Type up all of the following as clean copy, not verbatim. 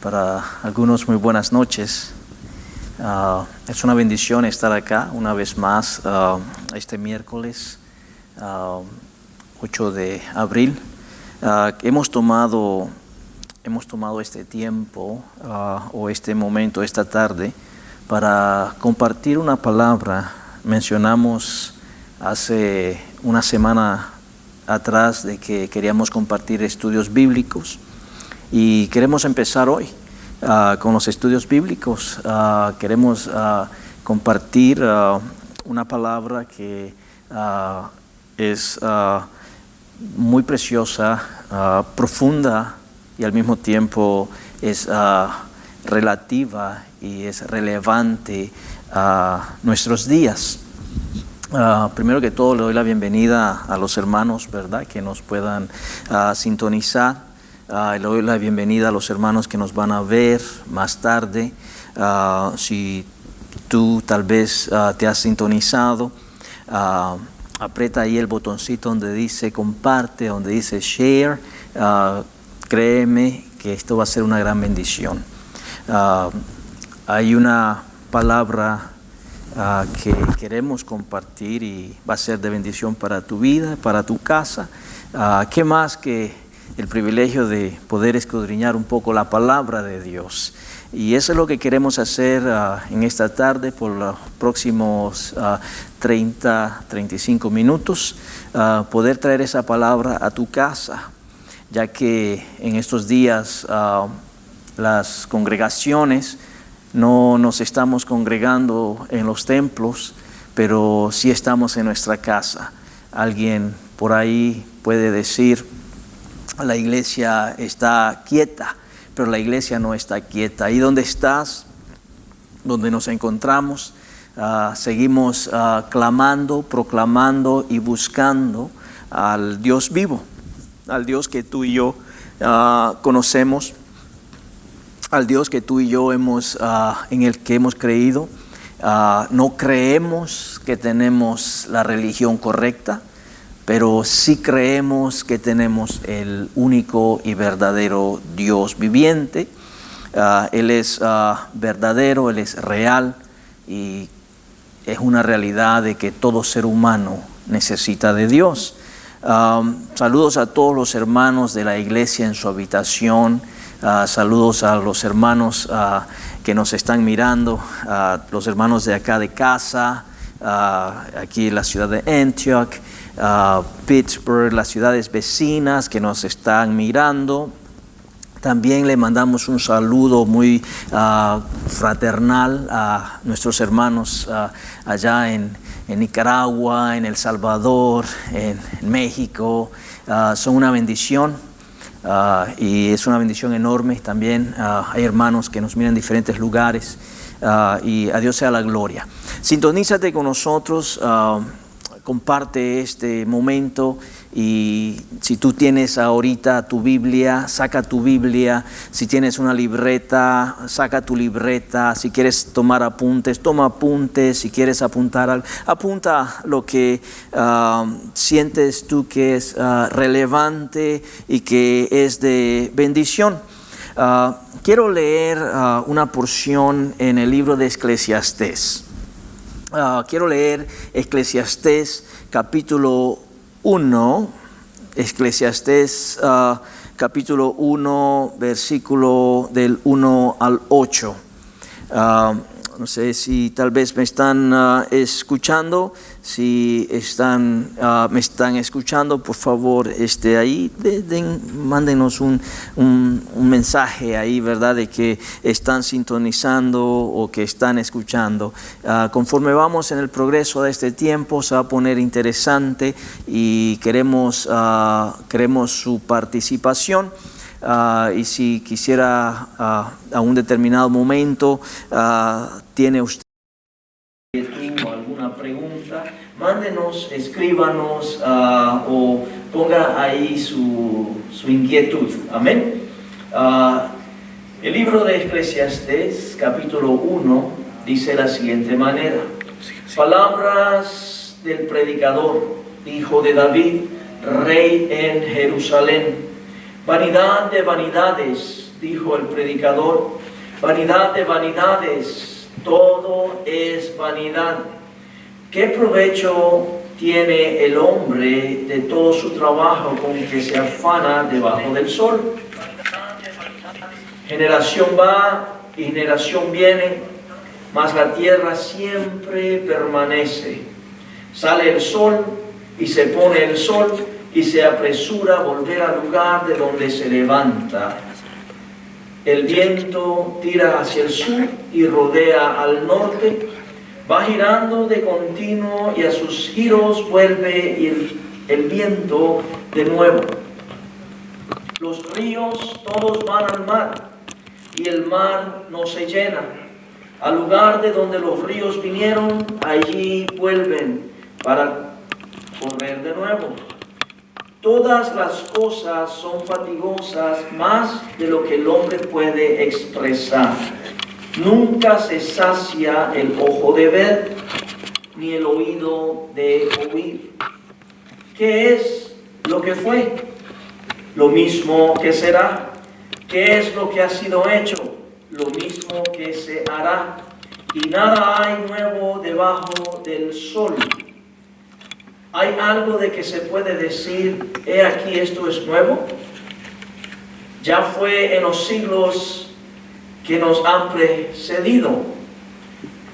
Para algunos muy buenas noches. Es una bendición estar acá una vez más este miércoles 8 de abril. Hemos tomado este tiempo o este momento, esta tarde, para compartir una palabra. Mencionamos hace una semana atrás de que queríamos compartir estudios bíblicos. Y queremos empezar hoy con los estudios bíblicos. Queremos compartir una palabra que es muy preciosa, profunda y al mismo tiempo es relativa y es relevante a nuestros días. Primero que todo le doy la bienvenida a los hermanos, ¿verdad?, que nos puedan sintonizar. Le doy la bienvenida a los hermanos que nos van a ver más tarde. Si tú tal vez te has sintonizado, aprieta ahí el botoncito donde dice comparte, donde dice share. Créeme que esto va a ser una gran bendición. Hay una palabra que queremos compartir y va a ser de bendición para tu vida, para tu casa. ¿Qué más que el privilegio de poder escudriñar un poco la palabra de Dios? Y eso es lo que queremos hacer en esta tarde por los próximos 35 minutos, poder traer esa palabra a tu casa, ya que en estos días las congregaciones no nos estamos congregando en los templos, pero sí estamos en nuestra casa. Alguien por ahí puede decir: la iglesia está quieta, pero la iglesia no está quieta. Ahí donde estás, donde nos encontramos, seguimos clamando, proclamando y buscando al Dios vivo, al Dios que tú y yo conocemos, al Dios que tú y yo en el que hemos creído. No creemos que tenemos la religión correcta, pero sí creemos que tenemos el único y verdadero Dios viviente. Él es verdadero, Él es real, y es una realidad de que todo ser humano necesita de Dios. Saludos a todos los hermanos de la iglesia en su habitación. Saludos a los hermanos que nos están mirando, los hermanos de acá de casa, aquí en la ciudad de Antioch, Pittsburgh, las ciudades vecinas que nos están mirando. También le mandamos un saludo muy fraternal a nuestros hermanos allá en Nicaragua, en El Salvador, en México. Son una bendición y es una bendición enorme también. Hay hermanos que nos miran en diferentes lugares y a Dios sea la gloria. Sintonízate con nosotros. Comparte este momento, y si tú tienes ahorita tu Biblia, saca tu Biblia. Si tienes una libreta, saca tu libreta. Si quieres tomar apuntes, toma apuntes. Si quieres apuntar, apunta lo que sientes tú que es relevante y que es de bendición. Quiero leer una porción en el libro de Eclesiastés. Quiero leer Eclesiastés capítulo 1, Eclesiastés capítulo 1, versículo del 1 al 8. No sé si tal vez me están escuchando. Si me están escuchando, por favor, ahí mándenos un mensaje ahí, ¿verdad?, de que están sintonizando o que están escuchando. Conforme vamos en el progreso de este tiempo, se va a poner interesante y queremos su participación. Y si quisiera a un determinado momento tiene usted alguna pregunta, mándenos, escríbanos o ponga ahí su inquietud. Amén. El libro de Eclesiastés capítulo 1 dice de la siguiente manera: palabras del predicador, hijo de David, rey en Jerusalén. Vanidad de vanidades, dijo el predicador, vanidad de vanidades, todo es vanidad. ¿Qué provecho tiene el hombre de todo su trabajo con que se afana debajo del sol? Generación va y generación viene, mas la tierra siempre permanece. Sale el sol y se pone el sol y se apresura a volver al lugar de donde se levanta. El viento tira hacia el sur y rodea al norte, va girando de continuo y a sus giros vuelve el viento de nuevo. Los ríos todos van al mar y el mar no se llena. Al lugar de donde los ríos vinieron, allí vuelven para correr de nuevo. Todas las cosas son fatigosas más de lo que el hombre puede expresar. Nunca se sacia el ojo de ver, ni el oído de oír. ¿Qué es lo que fue? Lo mismo que será. ¿Qué es lo que ha sido hecho? Lo mismo que se hará. Y nada hay nuevo debajo del sol. ¿Hay algo de que se puede decir, he aquí esto es nuevo? Ya fue en los siglos que nos han precedido.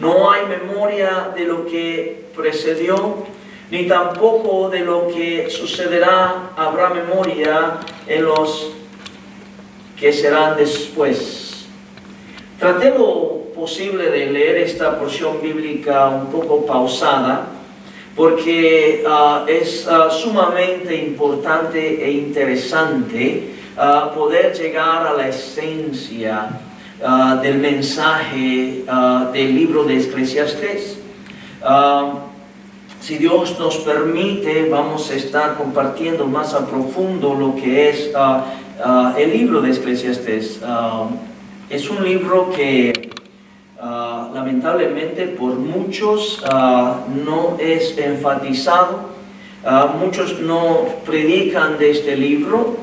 No hay memoria de lo que precedió, ni tampoco de lo que sucederá habrá memoria en los que serán después. Traté lo posible de leer esta porción bíblica un poco pausada, porque es sumamente importante e interesante poder llegar a la esencia del mensaje del libro de Eclesiastés. Si Dios nos permite, vamos a estar compartiendo más a profundo lo que es el libro de Eclesiastés. Es un libro que lamentablemente por muchos no es enfatizado, muchos no predican de este libro,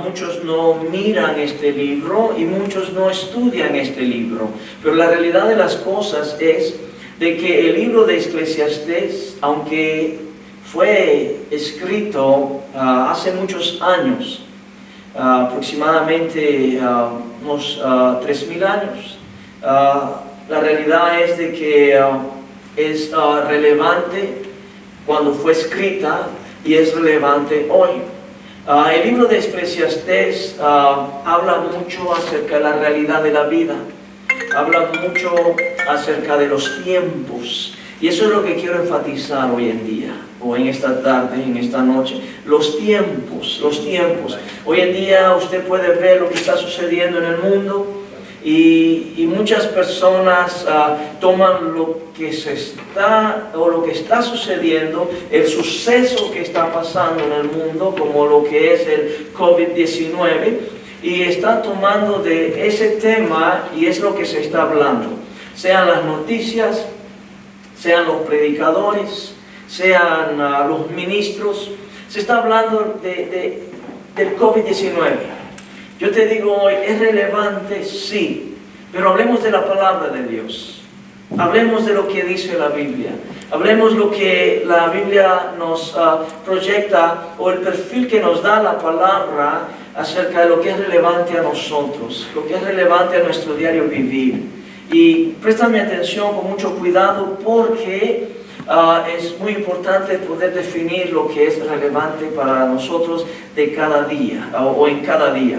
muchos no miran este libro y muchos no estudian este libro. Pero la realidad de las cosas es de que el libro de Eclesiastés, aunque fue escrito hace muchos años, aproximadamente unos 3,000 años, la realidad es de que es relevante cuando fue escrita y es relevante hoy. El libro de Eclesiastés habla mucho acerca de la realidad de la vida, habla mucho acerca de los tiempos, y eso es lo que quiero enfatizar hoy en día, o en esta tarde, en esta noche. Los tiempos, los tiempos. Hoy en día usted puede ver lo que está sucediendo en el mundo, y muchas personas toman lo que está sucediendo, el suceso que está pasando en el mundo, como lo que es el COVID-19, y están tomando de ese tema, y es lo que se está hablando. Sean las noticias, sean los predicadores, sean los ministros, se está hablando del COVID-19. Yo te digo hoy, ¿es relevante? Sí, pero hablemos de la palabra de Dios. Hablemos de lo que dice la Biblia. Hablemos lo que la Biblia nos proyecta, o el perfil que nos da la palabra acerca de lo que es relevante a nosotros, lo que es relevante a nuestro diario vivir. Y préstame atención con mucho cuidado, porque es muy importante poder definir lo que es relevante para nosotros de cada día o en cada día.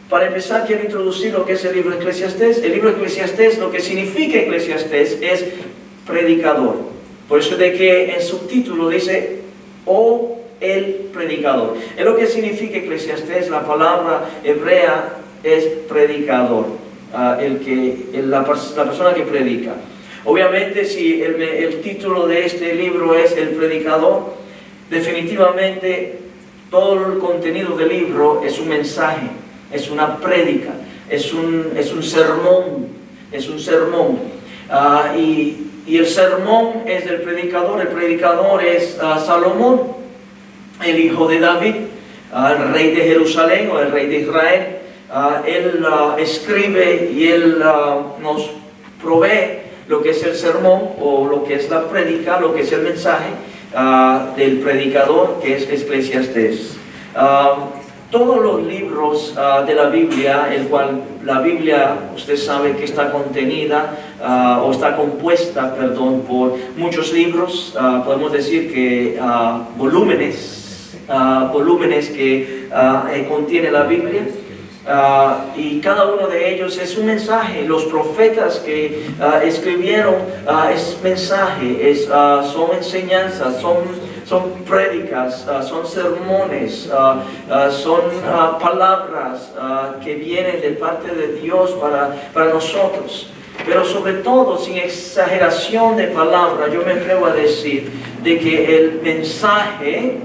Para empezar, quiero introducir lo que es el libro de Eclesiastés. El libro de Eclesiastés, lo que significa Eclesiastés es predicador. Por eso de que en subtítulo dice, o el predicador. Es lo que significa Eclesiastés. La palabra hebrea es predicador, la persona que predica. Obviamente, si el título de este libro es el predicador, definitivamente todo el contenido del libro es un mensaje, es una prédica, es un sermón, es un sermón. Y y el sermón es del predicador. El predicador es Salomón, el hijo de David, el rey de Jerusalén o el rey de Israel. Él escribe y él nos provee lo que es el sermón o lo que es la prédica, lo que es el mensaje del predicador, que es Eclesiastés. Todos los libros de la Biblia, el cual la Biblia, usted sabe que está contenida o está compuesta, perdón, por muchos libros, podemos decir que volúmenes que contiene la Biblia. Y cada uno de ellos es un mensaje. Los profetas que escribieron es mensaje, son enseñanzas, son prédicas, son sermones, son palabras que vienen de parte de Dios para nosotros. Pero sobre todo, sin exageración de palabras, yo me atrevo a decir de que el mensaje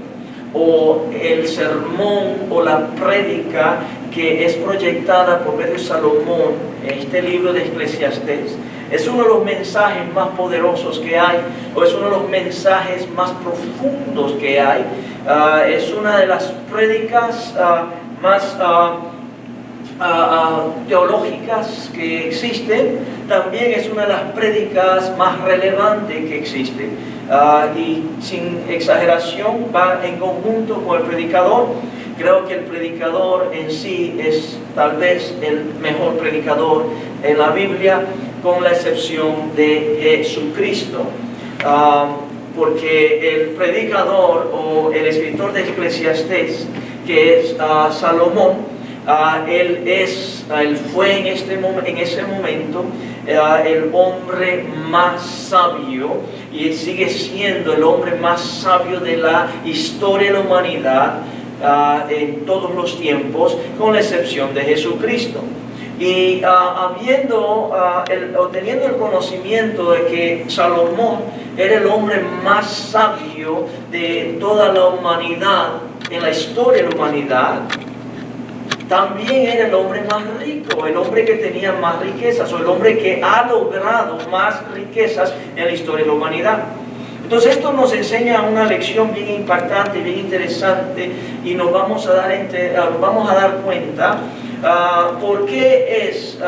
o el sermón o la prédica que es proyectada por medio de Salomón en este libro de Eclesiastés es uno de los mensajes más poderosos que hay, o es uno de los mensajes más profundos que hay. Es una de las prédicas más teológicas que existen. También es una de las prédicas más relevantes que existen. Y sin exageración va en conjunto con el predicador. Creo que el predicador en sí es tal vez el mejor predicador en la Biblia, con la excepción de Jesucristo. Porque el predicador o el escritor de Eclesiastés, que es Salomón, él fue en ese momento el hombre más sabio, y sigue siendo el hombre más sabio de la historia de la humanidad en todos los tiempos, con la excepción de Jesucristo. Y teniendo el conocimiento de que Salomón era el hombre más sabio de toda la humanidad, en la historia de la humanidad, también era el hombre más rico, el hombre que tenía más riquezas, o el hombre que ha logrado más riquezas en la historia de la humanidad. Entonces esto nos enseña una lección bien impactante, bien interesante, y nos vamos a dar cuenta por qué es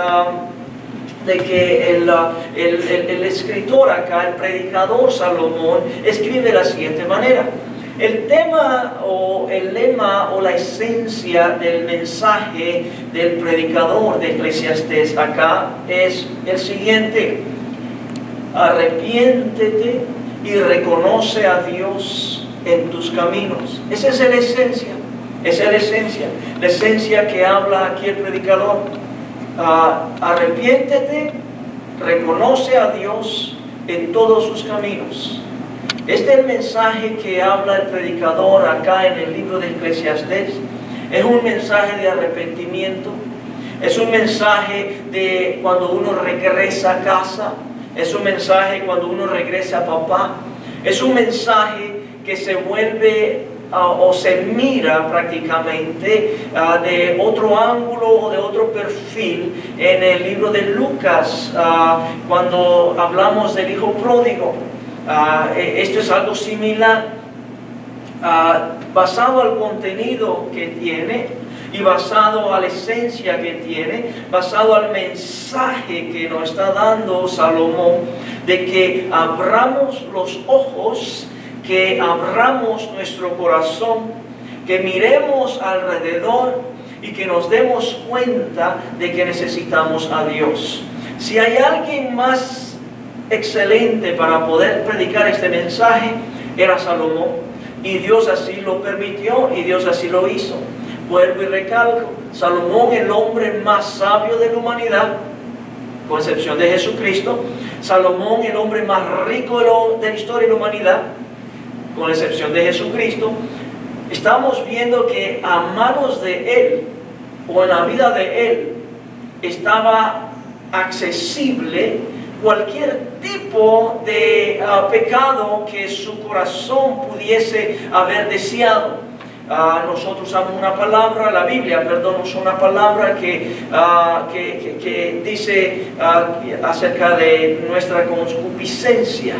de que el escritor acá, el predicador Salomón, escribe de la siguiente manera. El tema o el lema o la esencia del mensaje del predicador de Eclesiastés acá es el siguiente: arrepiéntete y reconoce a Dios en tus caminos. Esa es la esencia, la esencia que habla aquí el predicador. Arrepiéntete, reconoce a Dios en todos sus caminos. Este es el mensaje que habla el predicador acá en el libro de Eclesiastés. Es un mensaje de arrepentimiento, es un mensaje de cuando uno regresa a casa, es un mensaje cuando uno regresa a papá, es un mensaje que se vuelve o se mira prácticamente de otro ángulo o de otro perfil en el libro de Lucas, cuando hablamos del hijo pródigo. Esto es algo similar, basado al contenido que tiene y basado a la esencia que tiene, basado al mensaje que nos está dando Salomón, de que abramos los ojos, que abramos nuestro corazón, que miremos alrededor y que nos demos cuenta de que necesitamos a Dios. Si hay alguien más excelente para poder predicar este mensaje, era Salomón, y Dios así lo permitió y Dios así lo hizo. Vuelvo y recalco: Salomón, el hombre más sabio de la humanidad, con excepción de Jesucristo. Salomón, el hombre más rico de la historia de la humanidad, con excepción de Jesucristo. Estamos viendo que a manos de él, o en la vida de él, estaba accesible cualquier tipo de pecado que su corazón pudiese haber deseado. nosotros usamos una palabra, la Biblia, perdón, usa una palabra que dice acerca de nuestra concupiscencia.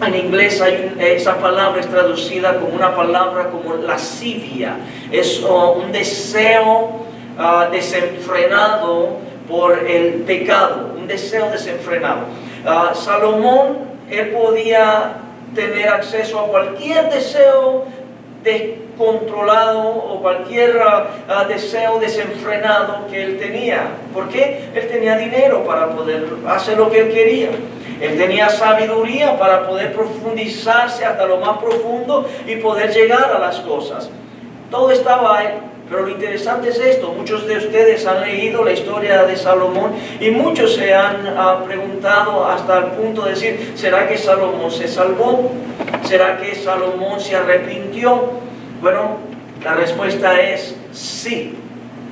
En inglés esa palabra es traducida como una palabra como lascivia. Es un deseo desenfrenado por el pecado, un deseo desenfrenado. Salomón, él podía tener acceso a cualquier deseo descontrolado o cualquier deseo desenfrenado que él tenía. ¿Por qué? Él tenía dinero para poder hacer lo que él quería. Él tenía sabiduría para poder profundizarse hasta lo más profundo y poder llegar a las cosas. Todo estaba ahí. Pero lo interesante es esto: muchos de ustedes han leído la historia de Salomón y muchos se han preguntado hasta el punto de decir, ¿será que Salomón se salvó? ¿Será que Salomón se arrepintió? Bueno, la respuesta es sí.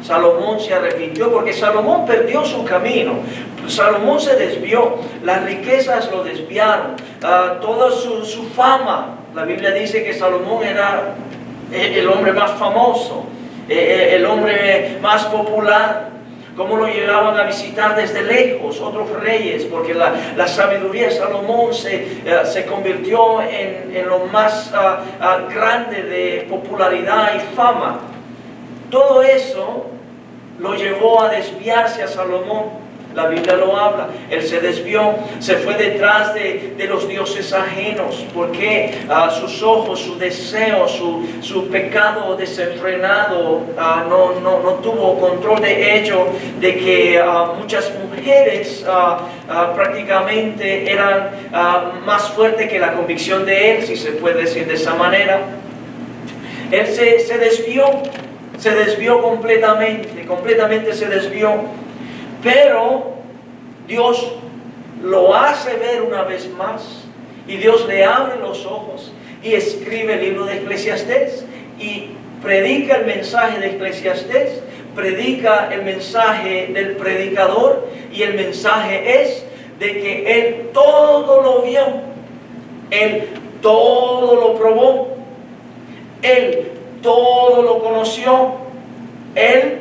Salomón se arrepintió porque Salomón perdió su camino. Salomón se desvió, las riquezas lo desviaron, toda su fama. La Biblia dice que Salomón era el hombre más famoso, el hombre más popular. Cómo lo llegaban a visitar desde lejos otros reyes, porque la sabiduría de Salomón se convirtió en lo más grande de popularidad y fama. Todo eso lo llevó a desviarse a Salomón. La Biblia lo habla. Él se desvió, se fue detrás de los dioses ajenos, porque sus ojos, su deseo, su pecado desenfrenado no tuvo control de ello, de que muchas mujeres prácticamente eran más fuertes que la convicción de él, si se puede decir de esa manera. Él se desvió completamente se desvió. Pero Dios lo hace ver una vez más y Dios le abre los ojos y escribe el libro de Eclesiastés y predica el mensaje de Eclesiastés, predica el mensaje del predicador, y el mensaje es de que Él todo lo vio, Él todo lo probó, Él todo lo conoció, Él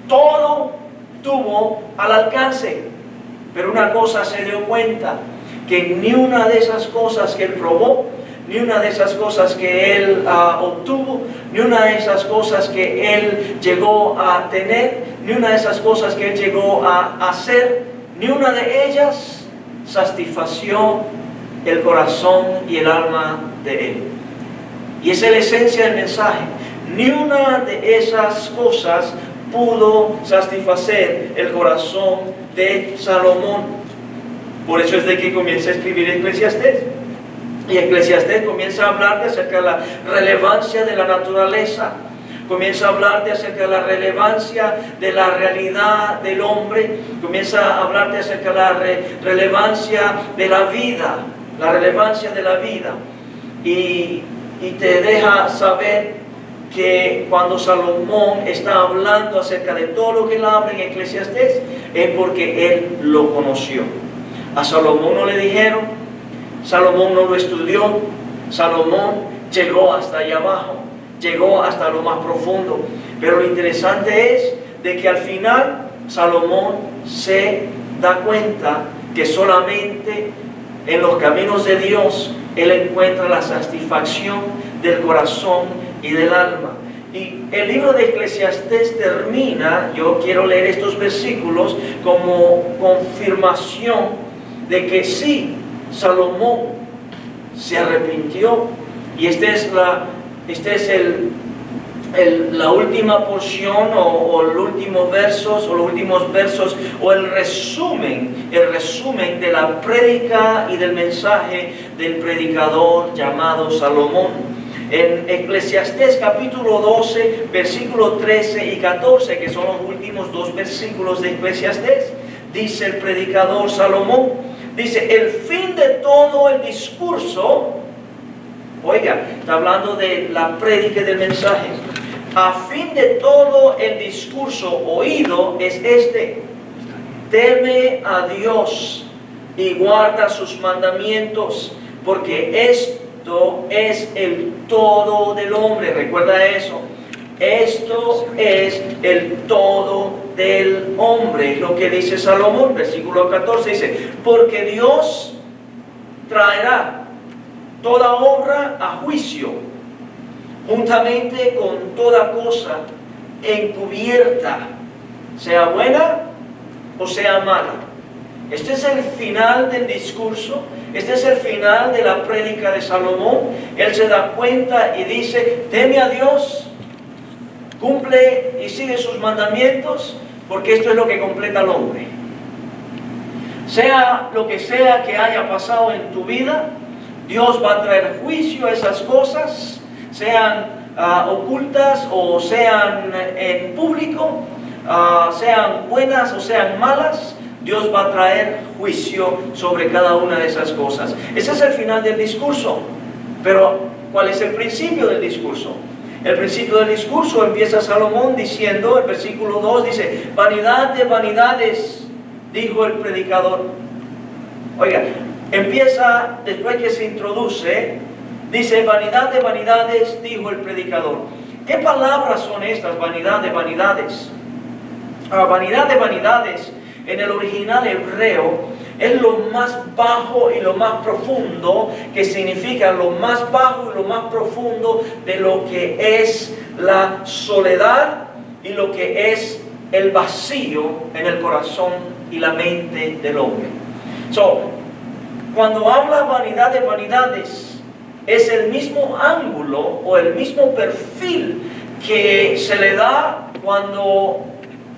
todo tuvo al alcance. Pero una cosa se dio cuenta, que ni una de esas cosas que él probó, ni una de esas cosas que él obtuvo, ni una de esas cosas que él llegó a tener, ni una de esas cosas que él llegó a hacer, ni una de ellas satisfació el corazón y el alma de él. Y esa es la esencia del mensaje. Ni una de esas cosas pudo satisfacer el corazón de Salomón. Por eso es de que comienza a escribir Eclesiastés. Y Eclesiastés comienza a hablar acerca de la relevancia de la naturaleza. Comienza a hablar acerca de la relevancia de la realidad del hombre. Comienza a hablar acerca de la relevancia de la vida. La relevancia de la vida. Y te deja saber que cuando Salomón está hablando acerca de todo lo que él habla en Eclesiastés, es porque él lo conoció. A Salomón no le dijeron, Salomón no lo estudió, Salomón llegó hasta allá abajo, llegó hasta lo más profundo. Pero lo interesante es de que al final Salomón se da cuenta que solamente en los caminos de Dios él encuentra la satisfacción del corazón y del alma. Y el libro de Eclesiastés termina, yo quiero leer estos versículos como confirmación de que sí, Salomón se arrepintió. Y esta es la última porción o los últimos versos o el resumen de la prédica y del mensaje del predicador llamado Salomón. En Eclesiastés capítulo 12, versículo 13 y 14, que son los últimos dos versículos de Eclesiastés, dice el predicador Salomón, dice, el fin de todo el discurso, oiga, está hablando de la prédica y del mensaje, a fin de todo el discurso oído es este: teme a Dios y guarda sus mandamientos, porque esto es el todo del hombre. Recuerda eso. Esto es el todo del hombre. Lo que dice Salomón, versículo 14, dice: porque Dios traerá toda obra a juicio, juntamente con toda cosa encubierta, sea buena o sea mala. Este es el final del discurso, este es el final de la prédica de Salomón. Él se da cuenta y dice: teme a Dios, cumple y sigue sus mandamientos, porque esto es lo que completa al hombre. Sea lo que sea que haya pasado en tu vida, Dios va a traer juicio a esas cosas, sean ocultas o sean en público, sean buenas o sean malas. Dios va a traer juicio sobre cada una de esas cosas. Ese es el final del discurso. Pero, ¿cuál es el principio del discurso? El principio del discurso empieza Salomón diciendo, el versículo 2 dice: vanidad de vanidades, dijo el predicador. Oiga, empieza después que se introduce, dice: vanidad de vanidades, dijo el predicador. ¿Qué palabras son estas? Vanidad de vanidades. Vanidad de vanidades en el original hebreo es lo más bajo y lo más profundo, que significa lo más bajo y lo más profundo de lo que es la soledad y lo que es el vacío en el corazón y la mente del hombre. Cuando habla vanidad de vanidades, es el mismo ángulo o el mismo perfil que se le da cuando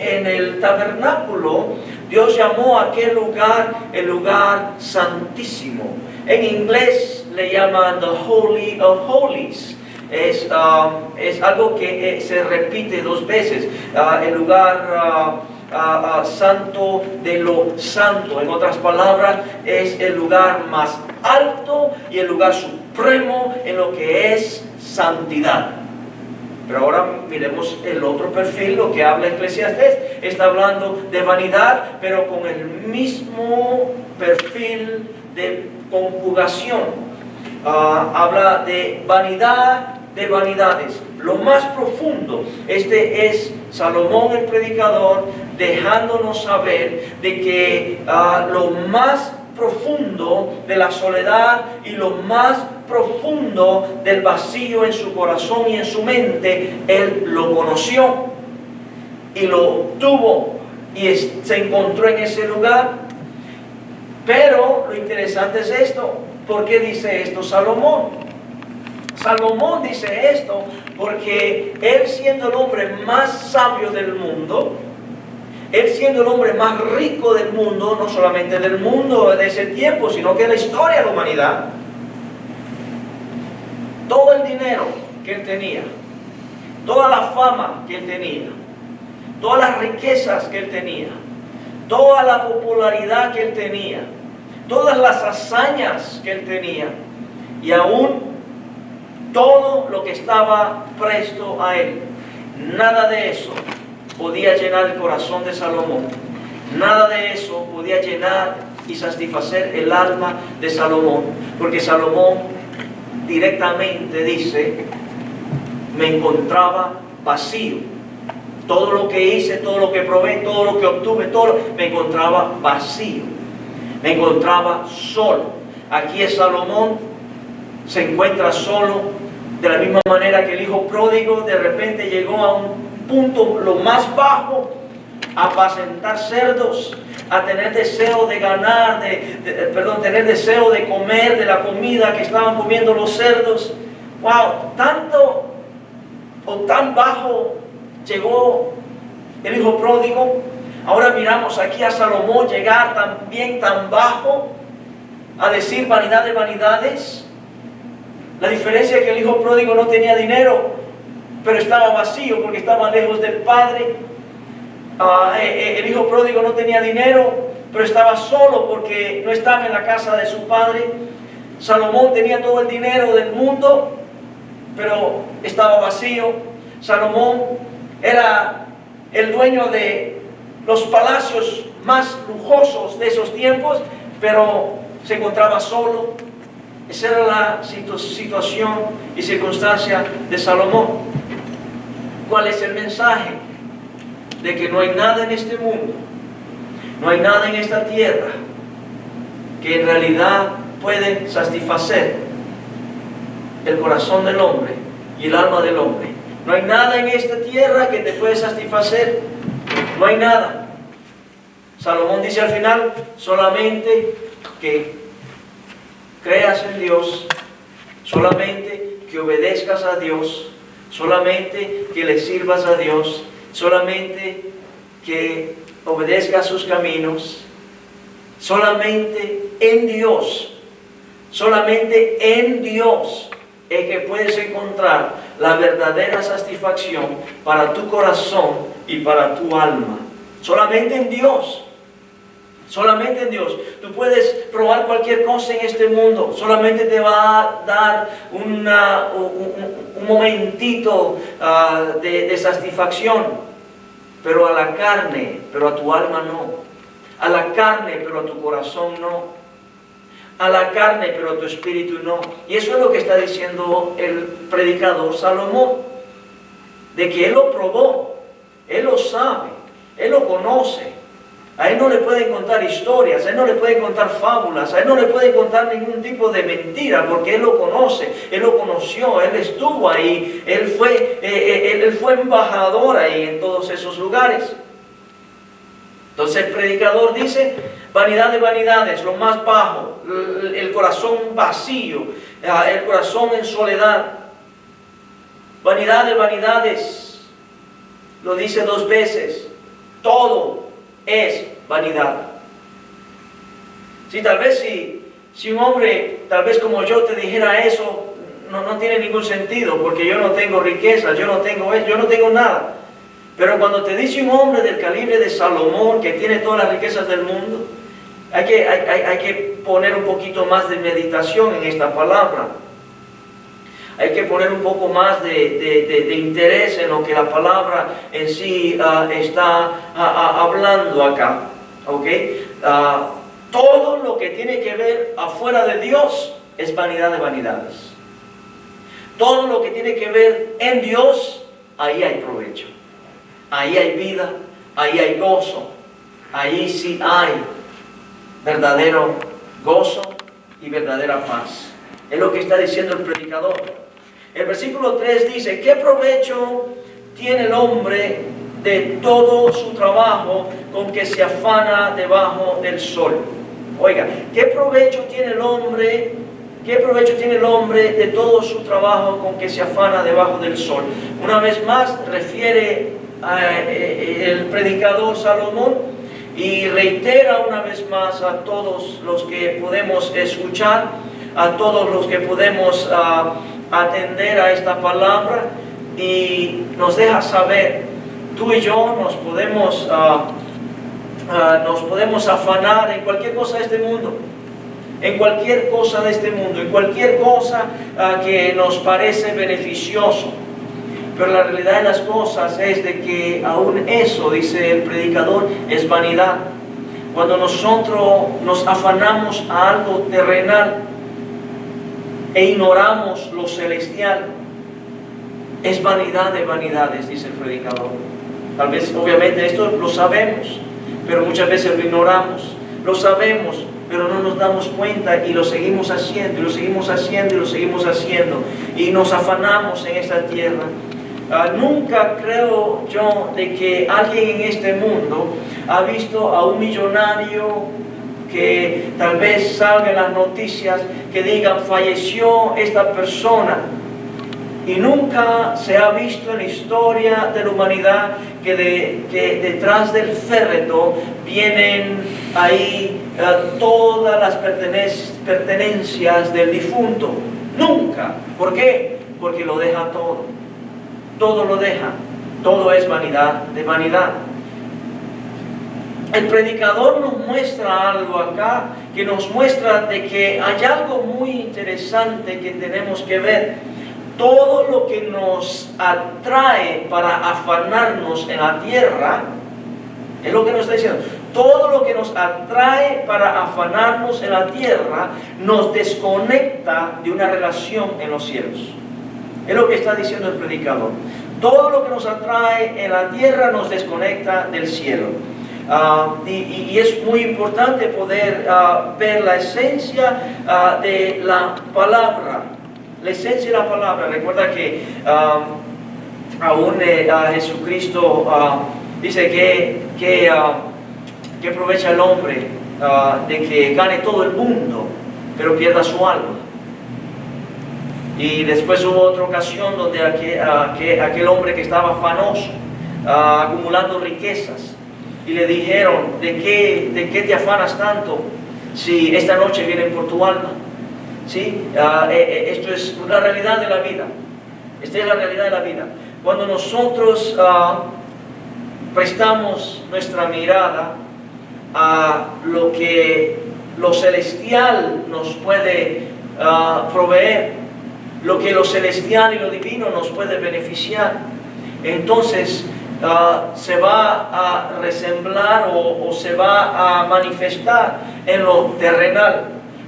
en el tabernáculo Dios llamó a aquel lugar el lugar santísimo. En inglés le llaman the Holy of Holies. Es algo que se repite dos veces. El lugar santo de lo santo. En otras palabras, es el lugar más alto y el lugar supremo en lo que es santidad. Pero ahora miremos el otro perfil, lo que habla Eclesiastés. Está hablando de vanidad, pero con el mismo perfil de conjugación. Habla de vanidad de vanidades, lo más profundo. Este es Salomón el predicador, dejándonos saber de que lo más profundo de la soledad y lo más profundo del vacío en su corazón y en su mente, él lo conoció y lo tuvo y se encontró en ese lugar. Pero lo interesante es esto. ¿Por qué dice esto Salomón? Salomón dice esto porque él, siendo el hombre más sabio del mundo, él siendo el hombre más rico del mundo, no solamente del mundo de ese tiempo, sino que de la historia de la humanidad, todo el dinero que él tenía, toda la fama que él tenía, todas las riquezas que él tenía, toda la popularidad que él tenía, todas las hazañas que él tenía, y aún todo lo que estaba presto a él, nada de eso podía llenar el corazón de Salomón. Nada de eso podía llenar y satisfacer el alma de Salomón, porque Salomón directamente dice: me encontraba vacío. Todo lo que hice, todo lo que probé, todo lo que obtuve, me encontraba vacío. Me encontraba solo. Aquí es Salomón, se encuentra solo, de la misma manera que el hijo pródigo de repente llegó a un punto lo más bajo, a apacentar cerdos, a tener deseo de ganar, tener deseo de comer de la comida que estaban comiendo los cerdos. Wow, tanto o tan bajo llegó el hijo pródigo. Ahora miramos aquí a Salomón llegar también tan bajo, a decir vanidad de vanidades. La diferencia es que el hijo pródigo no tenía dinero, pero estaba vacío porque estaba lejos del padre. El hijo pródigo no tenía dinero, pero estaba solo porque no estaba en la casa de su padre. Salomón tenía todo el dinero del mundo, pero estaba vacío. Salomón era el dueño de los palacios más lujosos de esos tiempos, pero se encontraba solo. Esa era la situación y circunstancia de Salomón. ¿Cuál es el mensaje? De que no hay nada en este mundo, no hay nada en esta tierra que en realidad puede satisfacer el corazón del hombre y el alma del hombre. No hay nada en esta tierra que te puede satisfacer. No hay nada. Salomón dice al final, solamente que creas en Dios, solamente que obedezcas a Dios, solamente que le sirvas a Dios, solamente que obedezcas sus caminos, solamente en Dios es que puedes encontrar la verdadera satisfacción para tu corazón y para tu alma. Solamente en Dios. Solamente en Dios. Tú puedes probar cualquier cosa en este mundo. Solamente te va a dar un momentito de satisfacción. Pero a la carne, pero a tu alma no. A la carne, pero a tu corazón no. A la carne, pero a tu espíritu no. Y eso es lo que está diciendo el predicador Salomón. De que él lo probó. Él lo sabe. Él lo conoce. A él no le pueden contar historias, a él no le pueden contar fábulas, a él no le pueden contar ningún tipo de mentira, porque él lo conoce, él lo conoció, él estuvo ahí, él fue embajador ahí en todos esos lugares. Entonces el predicador dice, vanidad de vanidades, lo más bajo, el corazón vacío, el corazón en soledad. Vanidad de vanidades, lo dice 2 veces, todo es vanidad. Sí, tal vez si un hombre, tal vez como yo, te dijera eso, no tiene ningún sentido, porque yo no tengo riqueza, yo no tengo nada. Pero cuando te dice un hombre del calibre de Salomón, que tiene todas las riquezas del mundo, hay que poner un poquito más de meditación en esta palabra. Hay que poner un poco más de interés en lo que la palabra en sí está hablando acá. ¿Okay? Todo lo que tiene que ver afuera de Dios es vanidad de vanidades. Todo lo que tiene que ver en Dios, ahí hay provecho. Ahí hay vida, ahí hay gozo. Ahí sí hay verdadero gozo y verdadera paz. Es lo que está diciendo el predicador. El versículo 3 dice, ¿qué provecho tiene el hombre de todo su trabajo con que se afana debajo del sol? Oiga, ¿qué provecho tiene el hombre? ¿Qué provecho tiene el hombre de todo su trabajo con que se afana debajo del sol? Una vez más refiere el predicador Salomón y reitera una vez más a todos los que podemos escuchar, a todos los que podemos atender a esta palabra, y nos deja saber, tú y yo nos podemos afanar en cualquier cosa de este mundo, en cualquier cosa de este mundo, en cualquier cosa que nos parece beneficioso. Pero la realidad de las cosas es de que aún eso, dice el predicador, es vanidad. Cuando nosotros nos afanamos a algo terrenal e ignoramos lo celestial, es vanidad de vanidades, dice el predicador. Tal vez, obviamente, esto lo sabemos, pero muchas veces lo ignoramos. Lo sabemos, pero no nos damos cuenta y lo seguimos haciendo, y lo seguimos haciendo, y lo seguimos haciendo. Y nos afanamos en esta tierra. Nunca creo yo de que alguien en este mundo ha visto a un millonario que tal vez salga en las noticias que digan falleció esta persona, y nunca se ha visto en la historia de la humanidad que detrás del féretro vienen ahí todas las pertenencias del difunto. Nunca. ¿Por qué? Porque lo deja todo lo deja, todo es vanidad de vanidad. El predicador nos muestra algo acá, que nos muestra de que hay algo muy interesante que tenemos que ver. Todo lo que nos atrae para afanarnos en la tierra, es lo que nos está diciendo, Todo lo que nos atrae para afanarnos en la tierra nos desconecta de una relación en los cielos. Es lo que está diciendo el predicador. Todo lo que nos atrae en la tierra nos desconecta del cielo. Y es muy importante poder ver la esencia de la palabra. La esencia de la palabra. Recuerda que aún Jesucristo dice que aprovecha el hombre de que gane todo el mundo, pero pierda su alma. Y después hubo otra ocasión donde aquel hombre que estaba afanoso, acumulando riquezas, y le dijeron, ¿de qué te afanas tanto si esta noche vienen por tu alma? ¿Sí? Esto es la realidad de la vida. Esta es la realidad de la vida. Cuando nosotros prestamos nuestra mirada a lo que lo celestial nos puede proveer, lo que lo celestial y lo divino nos puede beneficiar, entonces se va a resemblar o se va a manifestar en lo terrenal.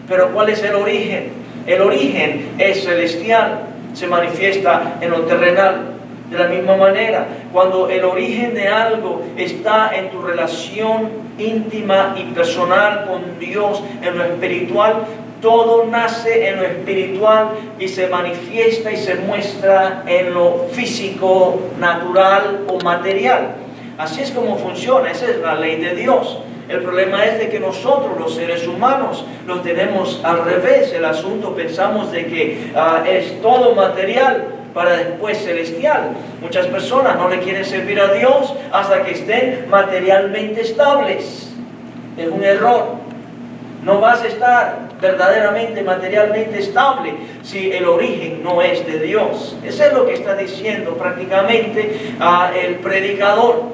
Pero ¿cuál es el origen? El origen es celestial, se manifiesta en lo terrenal. De la misma manera, cuando el origen de algo está en tu relación íntima y personal con Dios, en lo espiritual, todo nace en lo espiritual y se manifiesta y se muestra en lo físico, natural o material. Así es como funciona, esa es la ley de Dios. El problema es de que nosotros, los seres humanos, lo tenemos al revés. El asunto, pensamos de que es todo material para después celestial. Muchas personas no le quieren servir a Dios hasta que estén materialmente estables. Es un error. No vas a estar verdaderamente materialmente estable si el origen no es de Dios. Eso es lo que está diciendo prácticamente el predicador.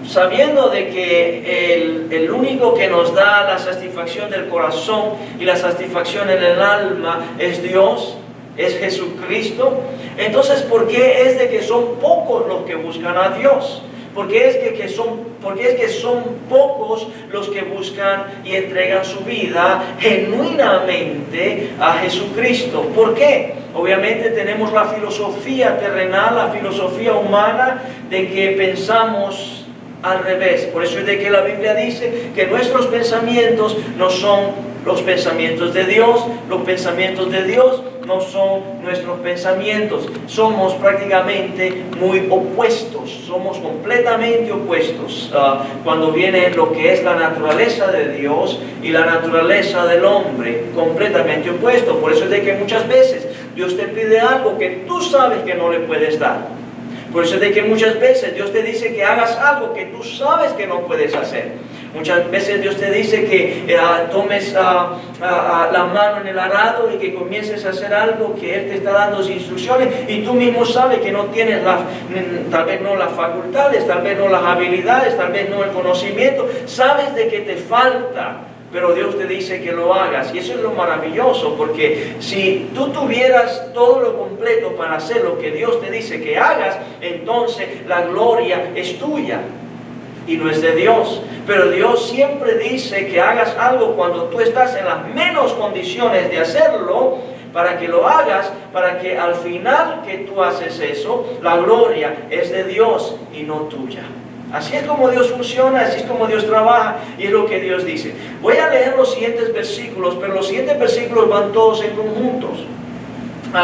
Sabiendo de que el único que nos da la satisfacción del corazón y la satisfacción en el alma es Dios, es Jesucristo. Entonces, ¿por qué es de que son pocos los que buscan a Dios? Porque es que son pocos los que buscan y entregan su vida genuinamente a Jesucristo. ¿Por qué? Obviamente tenemos la filosofía terrenal, la filosofía humana de que pensamos al revés. Por eso es de que la Biblia dice que nuestros pensamientos no son los pensamientos de Dios, los pensamientos de Dios no son nuestros pensamientos. Somos prácticamente muy opuestos, somos completamente opuestos cuando viene lo que es la naturaleza de Dios y la naturaleza del hombre, completamente opuesto. Por eso es de que muchas veces Dios te pide algo que tú sabes que no le puedes dar. Por eso es de que muchas veces Dios te dice que hagas algo que tú sabes que no puedes hacer. Muchas veces Dios te dice que tomes la mano en el arado y que comiences a hacer algo que Él te está dando instrucciones y tú mismo sabes que no tienes tal vez no las facultades, tal vez no las habilidades, tal vez no el conocimiento. Sabes de que te falta, pero Dios te dice que lo hagas. Y eso es lo maravilloso, porque si tú tuvieras todo lo completo para hacer lo que Dios te dice que hagas, entonces la gloria es tuya y no es de Dios. Pero Dios siempre dice que hagas algo cuando tú estás en las menos condiciones de hacerlo, para que lo hagas, para que al final que tú haces eso, la gloria es de Dios y no tuya. Así es como Dios funciona, así es como Dios trabaja y es lo que Dios dice. Voy a leer los siguientes versículos, pero los siguientes versículos van todos en conjuntos.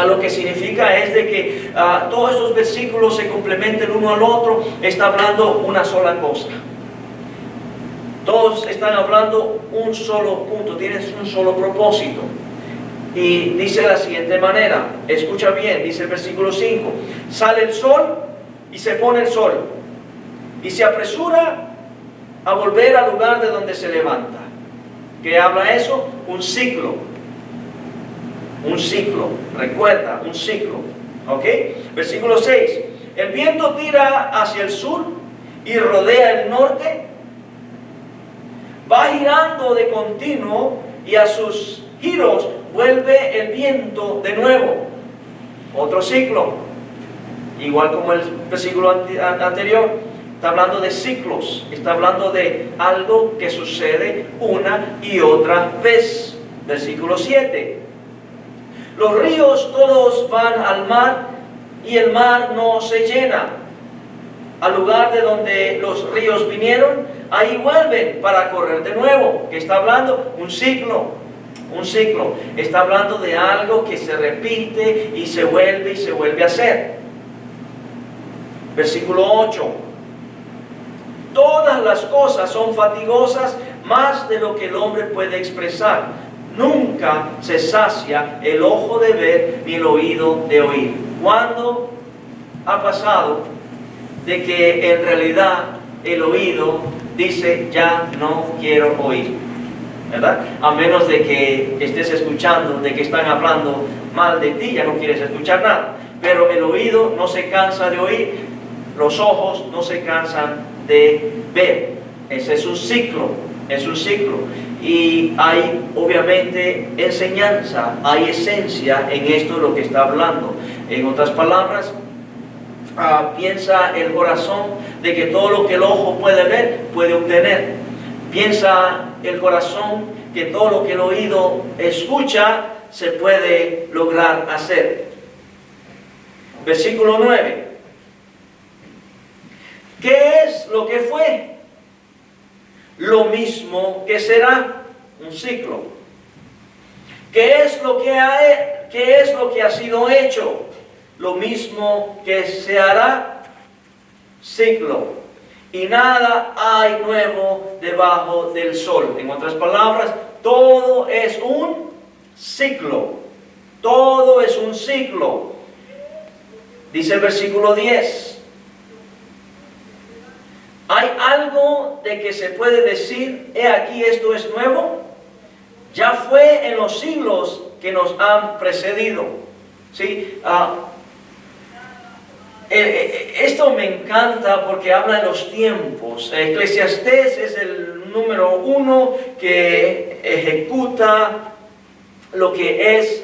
Lo que significa es de que todos estos versículos se complementan uno al otro, está hablando una sola cosa. Todos están hablando un solo punto, tienen un solo propósito. Y dice de la siguiente manera, escucha bien, dice el versículo 5, sale el sol y se pone el sol, y se apresura a volver al lugar de donde se levanta. ¿Qué habla eso? Un ciclo. Un ciclo, recuerda, un ciclo. ¿Ok? Versículo 6. El viento tira hacia el sur y rodea el norte. Va girando de continuo y a sus giros vuelve el viento de nuevo. Otro ciclo. Igual como el versículo anterior. Está hablando de ciclos, está hablando de algo que sucede una y otra vez. Versículo 7. Los ríos todos van al mar y el mar no se llena. Al lugar de donde los ríos vinieron, ahí vuelven para correr de nuevo. ¿Qué está hablando? Un ciclo. Un ciclo. Está hablando de algo que se repite y se vuelve a hacer. Versículo 8. Todas las cosas son fatigosas más de lo que el hombre puede expresar. Nunca se sacia el ojo de ver ni el oído de oír. ¿Cuándo ha pasado de que en realidad el oído dice ya no quiero oír? ¿Verdad? A menos de que estés escuchando, de que están hablando mal de ti, ya no quieres escuchar nada. Pero el oído no se cansa de oír, los ojos no se cansan de ver. Ese es un ciclo, es un ciclo. Y hay obviamente enseñanza, hay esencia en esto de lo que está hablando. En otras palabras, piensa el corazón de que todo lo que el ojo puede ver, puede obtener. Piensa el corazón que todo lo que el oído escucha, se puede lograr hacer. Versículo 9. ¿Qué es lo que fue? Lo mismo que será, un ciclo. ¿Qué es lo que ha sido hecho? Lo mismo que se hará, ciclo. Y nada hay nuevo debajo del sol. En otras palabras, todo es un ciclo. Todo es un ciclo. Dice el versículo 10. ¿Hay algo de que se puede decir, he aquí esto es nuevo? Ya fue en los siglos que nos han precedido. ¿Sí? Esto me encanta porque habla de los tiempos. Eclesiastés es el número 1 que ejecuta lo que es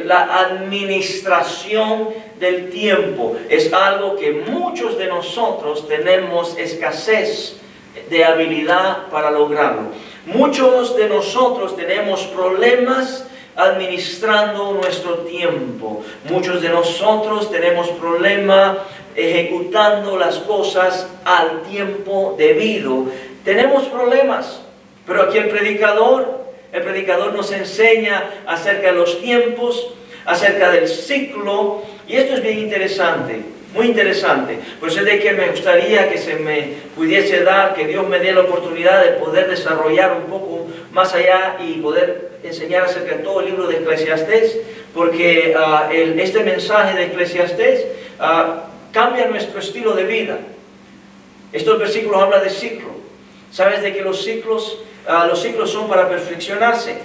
la administración del tiempo. Es algo que muchos de nosotros tenemos escasez de habilidad para lograrlo. Muchos de nosotros tenemos problemas administrando nuestro tiempo. Muchos de nosotros tenemos problemas ejecutando las cosas al tiempo debido. Tenemos problemas, pero aquí el predicador nos enseña acerca de los tiempos, acerca del ciclo, y esto es bien interesante, muy interesante. Por eso es de que me gustaría que se me pudiese dar, que Dios me dé la oportunidad de poder desarrollar un poco más allá y poder enseñar acerca de todo el libro de Eclesiastés, porque este mensaje de Eclesiastés cambia nuestro estilo de vida. Estos versículos hablan de ciclo. ¿Sabes de que los ciclos son para perfeccionarse?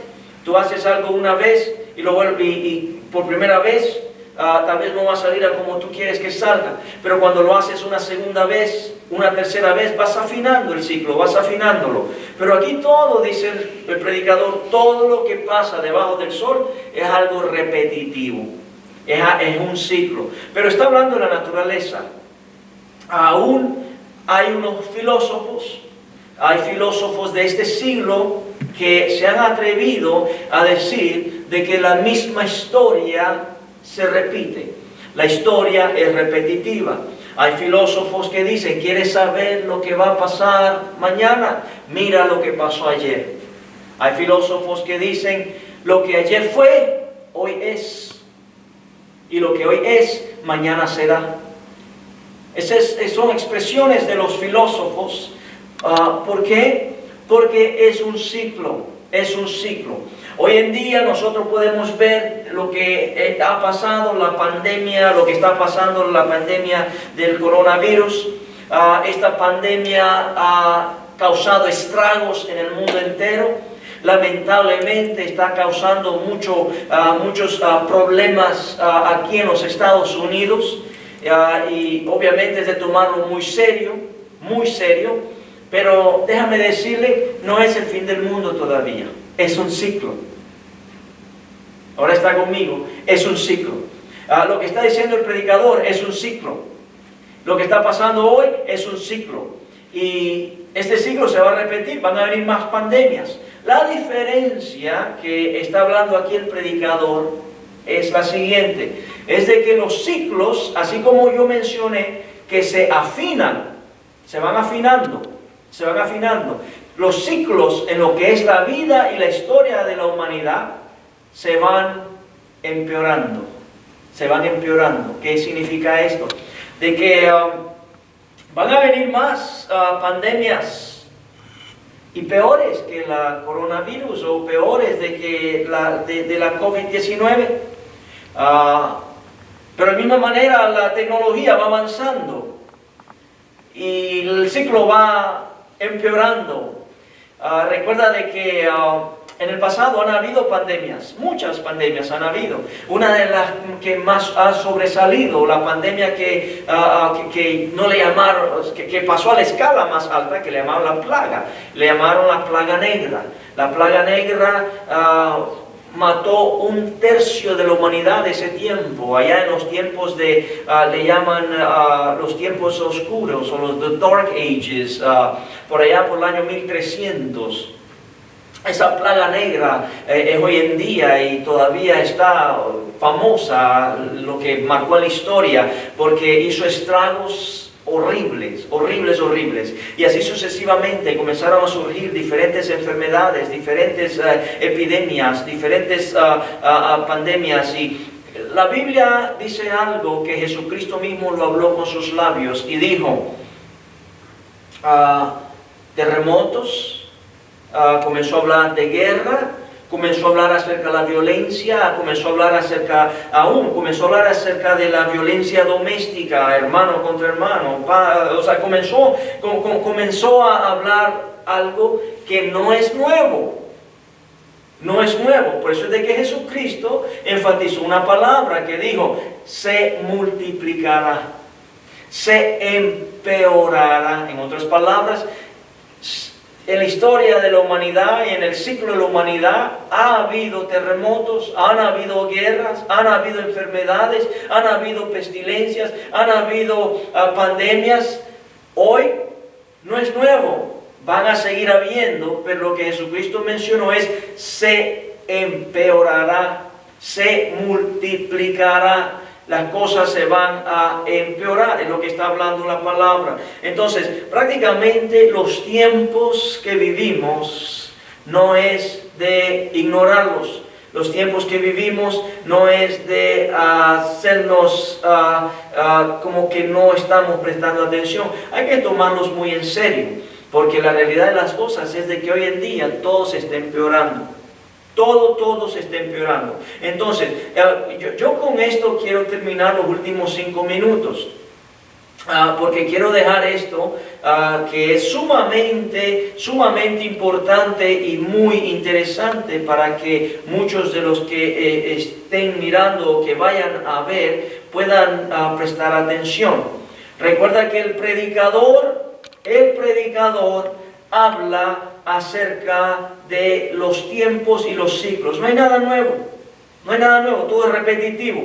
Tú haces algo una vez y lo vuelves y por primera vez tal vez no va a salir a como tú quieres que salga, pero cuando lo haces una segunda vez, una tercera vez, vas afinando el ciclo, vas afinándolo. Pero aquí todo, dice el predicador, todo lo que pasa debajo del sol es algo repetitivo, es un ciclo. Pero está hablando de la naturaleza. Aún hay unos filósofos, hay filósofos de este siglo que se han atrevido a decir de que la misma historia se repite. La historia es repetitiva. Hay filósofos que dicen, ¿quieres saber lo que va a pasar mañana? Mira lo que pasó ayer. Hay filósofos que dicen, lo que ayer fue, hoy es. Y lo que hoy es, mañana será. Esas son expresiones de los filósofos. ¿Por qué? Porque es un ciclo, es un ciclo. Hoy en día nosotros podemos ver lo que ha pasado, la pandemia, lo que está pasando, la pandemia del coronavirus. Esta pandemia ha causado estragos en el mundo entero. Lamentablemente está causando muchos problemas aquí en los Estados Unidos. Y obviamente es de tomarlo muy serio, muy serio. Pero déjame decirle, no es el fin del mundo todavía, es un ciclo. Ahora está conmigo, es un ciclo. Lo que está diciendo el predicador es un ciclo. Lo que está pasando hoy es un ciclo. Y este ciclo se va a repetir, van a venir más pandemias. La diferencia que está hablando aquí el predicador es la siguiente. Es de que los ciclos, así como yo mencioné, que se afinan, se van afinando, se van afinando. Los ciclos en lo que es la vida y la historia de la humanidad se van empeorando. Se van empeorando. ¿Qué significa esto? De que van a venir más pandemias y peores que la coronavirus o peores de que de la COVID-19. Pero de misma manera la tecnología va avanzando y el ciclo va empeorando. Recuerda de que en el pasado han habido pandemias, muchas pandemias han habido. Una de las que más ha sobresalido, la pandemia que no le llamaron, que pasó a la escala más alta, que le llamaron la plaga, le llamaron la plaga negra. La plaga negra mató 1/3 de la humanidad de ese tiempo, allá en los tiempos de, le llaman los tiempos oscuros o los The Dark Ages, por allá por el año 1300. Esa plaga negra es hoy en día y todavía está famosa, lo que marcó la historia, porque hizo estragos horribles, horribles, horribles. Y así sucesivamente comenzaron a surgir diferentes enfermedades, diferentes epidemias, diferentes pandemias. Y la Biblia dice algo que Jesucristo mismo lo habló con sus labios y dijo, terremotos, comenzó a hablar de guerra, comenzó a hablar acerca de la violencia, comenzó a hablar acerca de la violencia doméstica, hermano contra hermano, o sea, comenzó a hablar algo que no es nuevo. No es nuevo, por eso es de que Jesucristo enfatizó una palabra que dijo, se multiplicará, se empeorará. En otras palabras, en la historia de la humanidad y en el ciclo de la humanidad ha habido terremotos, han habido guerras, han habido enfermedades, han habido pestilencias, han habido pandemias. Hoy no es nuevo, van a seguir habiendo, pero lo que Jesucristo mencionó es se empeorará, se multiplicará. Las cosas se van a empeorar, es lo que está hablando la palabra. Entonces, prácticamente los tiempos que vivimos no es de ignorarlos. Los tiempos que vivimos no es de hacernos como que no estamos prestando atención. Hay que tomarlos muy en serio, porque la realidad de las cosas es de que hoy en día todo se está empeorando. Todo se está empeorando. Entonces, yo con esto quiero terminar los últimos 5 minutos. Porque quiero dejar esto que es sumamente importante y muy interesante para que muchos de los que estén mirando o que vayan a ver puedan prestar atención. Recuerda que el predicador habla acerca de los tiempos y los ciclos. No hay nada nuevo, todo es repetitivo.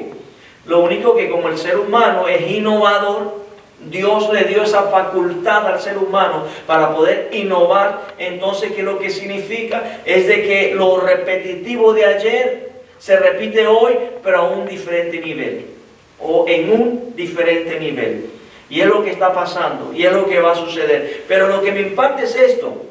Lo único que como el ser humano es innovador, Dios le dio esa facultad al ser humano para poder innovar. Entonces, ¿qué es lo que significa? Es de que lo repetitivo de ayer se repite hoy, pero a un diferente nivel, o en un diferente nivel. Y es lo que está pasando, y es lo que va a suceder. Pero lo que me impacta es esto.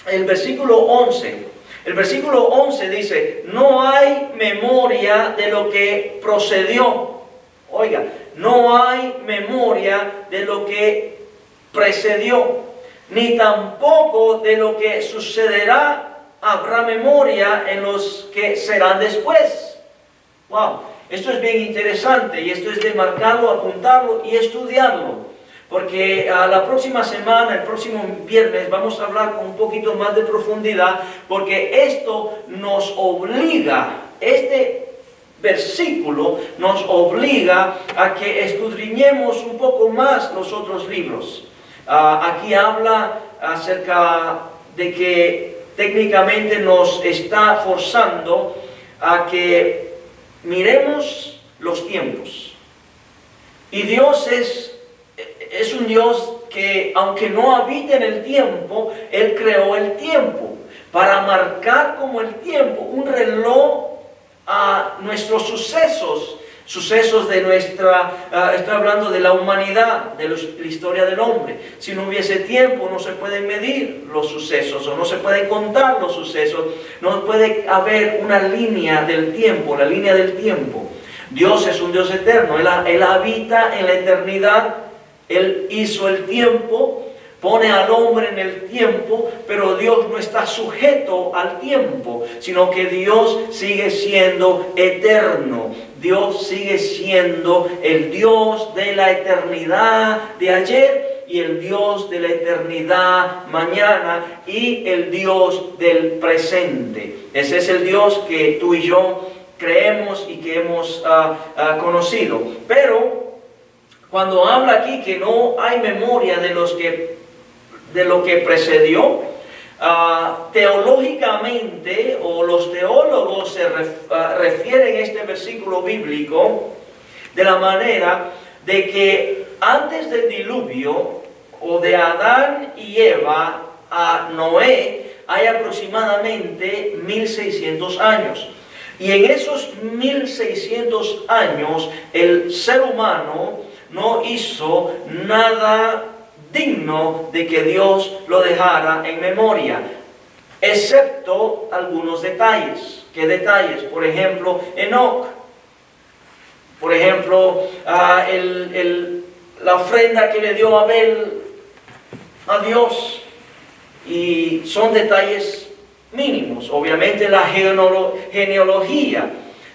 El versículo 11. El versículo 11 dice, no hay memoria de lo que procedió. Oiga, no hay memoria de lo que precedió, ni tampoco de lo que sucederá habrá memoria en los que serán después. Wow, esto es bien interesante y esto es de marcarlo, apuntarlo y estudiarlo. Porque la próxima semana, el próximo viernes, vamos a hablar con un poquito más de profundidad, porque esto nos obliga, este versículo nos obliga a que escudriñemos un poco más los otros libros. Aquí habla acerca de que técnicamente nos está forzando a que miremos los tiempos. Y Dios es es un Dios que, aunque no habita en el tiempo, Él creó el tiempo para marcar como el tiempo, un reloj a nuestros sucesos de nuestra, estoy hablando de la humanidad, de la historia del hombre. Si no hubiese tiempo, no se pueden medir los sucesos, o no se pueden contar los sucesos, no puede haber una línea del tiempo, la línea del tiempo. Dios es un Dios eterno, Él habita en la eternidad, Él hizo el tiempo, pone al hombre en el tiempo, pero Dios no está sujeto al tiempo, sino que Dios sigue siendo eterno. Dios sigue siendo el Dios de la eternidad de ayer y el Dios de la eternidad mañana y el Dios del presente. Ese es el Dios que tú y yo creemos y que hemos conocido. Pero cuando habla aquí que no hay memoria de lo que precedió, teológicamente, o los teólogos se refieren a este versículo bíblico de la manera de que antes del diluvio, o de Adán y Eva a Noé, hay aproximadamente 1600 años. Y en esos 1600 años, el ser humano no hizo nada digno de que Dios lo dejara en memoria, excepto algunos detalles. ¿Qué detalles? Por ejemplo, Enoc. Por ejemplo, la ofrenda que le dio Abel a Dios. Y son detalles mínimos. Obviamente la genealogía.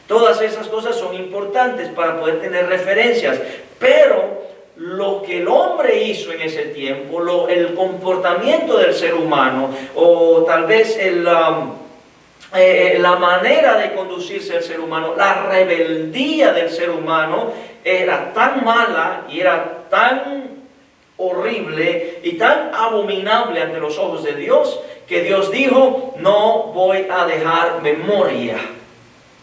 Todas esas cosas son importantes para poder tener referencias. Pero lo que el hombre hizo en ese tiempo, el comportamiento del ser humano, o tal vez la manera de conducirse del ser humano, la rebeldía del ser humano, era tan mala y era tan horrible y tan abominable ante los ojos de Dios, que Dios dijo: no voy a dejar memoria.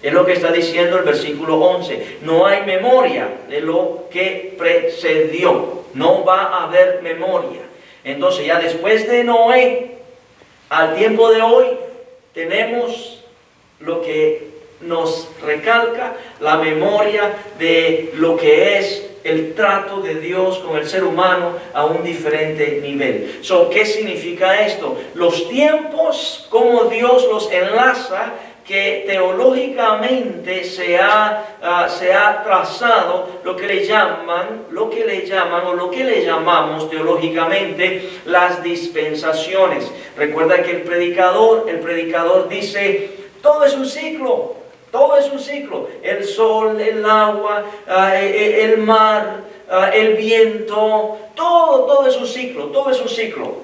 Es lo que está diciendo el versículo 11. No hay memoria de lo que precedió. No va a haber memoria. Entonces ya después de Noé, al tiempo de hoy, tenemos lo que nos recalca la memoria de lo que es el trato de Dios con el ser humano a un diferente nivel. ¿Qué significa esto? Los tiempos, como Dios los enlaza, que teológicamente se ha trazado lo que le llamamos teológicamente las dispensaciones. Recuerda que el predicador dice: todo es un ciclo, todo es un ciclo. El sol, el agua, el mar, el viento, todo es un ciclo, todo es un ciclo.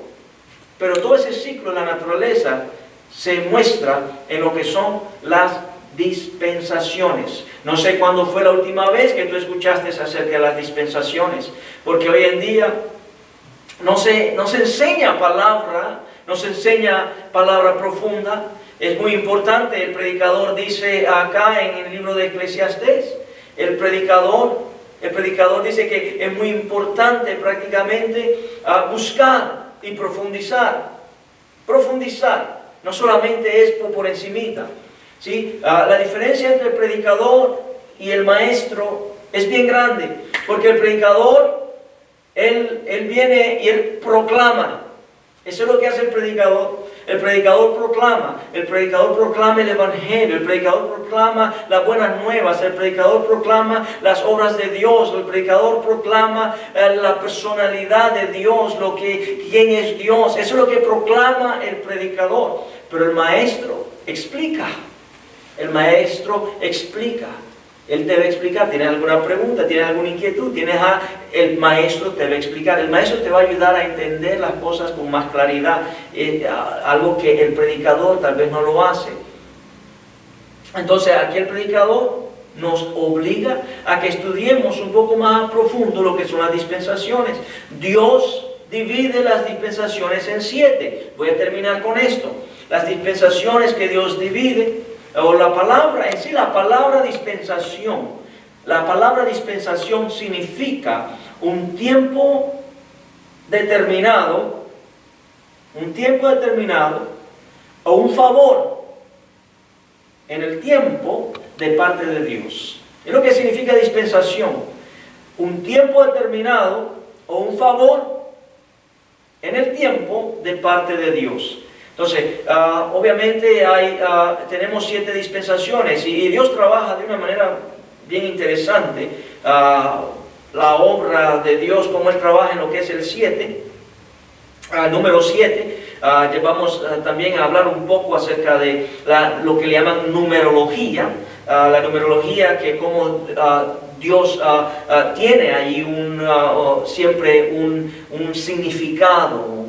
Pero todo ese ciclo en la naturaleza se muestra en lo que son las dispensaciones. No sé cuándo fue la última vez que tú escuchaste acerca de las dispensaciones, porque hoy en día no se enseña palabra profunda. Es muy importante. El predicador dice acá en el libro de Eclesiastés, el predicador dice que es muy importante prácticamente buscar y profundizar. No solamente es por encimita, ¿sí? La diferencia entre el predicador y el maestro es bien grande, porque el predicador, él viene y él proclama. Eso es lo que hace el predicador. El predicador proclama el evangelio, el predicador proclama las buenas nuevas, el predicador proclama las obras de Dios, el predicador proclama la personalidad de Dios, quién es Dios. Eso es lo que proclama el predicador. Pero el maestro explica. Él debe explicar. ¿Tienes alguna pregunta? ¿Tienes alguna inquietud? El maestro te va a explicar. El maestro te va a ayudar a entender las cosas con más claridad. Algo que el predicador tal vez no lo hace. Entonces aquí el predicador nos obliga a que estudiemos un poco más a profundo lo que son las dispensaciones. Dios divide las dispensaciones en 7. Voy a terminar con esto. Las dispensaciones que Dios divide, o la palabra en sí, la palabra dispensación significa un tiempo determinado, o un favor en el tiempo de parte de Dios. Es lo que significa dispensación. Un tiempo determinado o un favor en el tiempo de parte de Dios. Entonces, obviamente tenemos 7 dispensaciones y Dios trabaja de una manera bien interesante. La obra de Dios, como Él trabaja en lo que es el 7, número 7. Vamos también a hablar un poco acerca de lo que le llaman numerología. La numerología, que como Dios tiene ahí siempre un significado.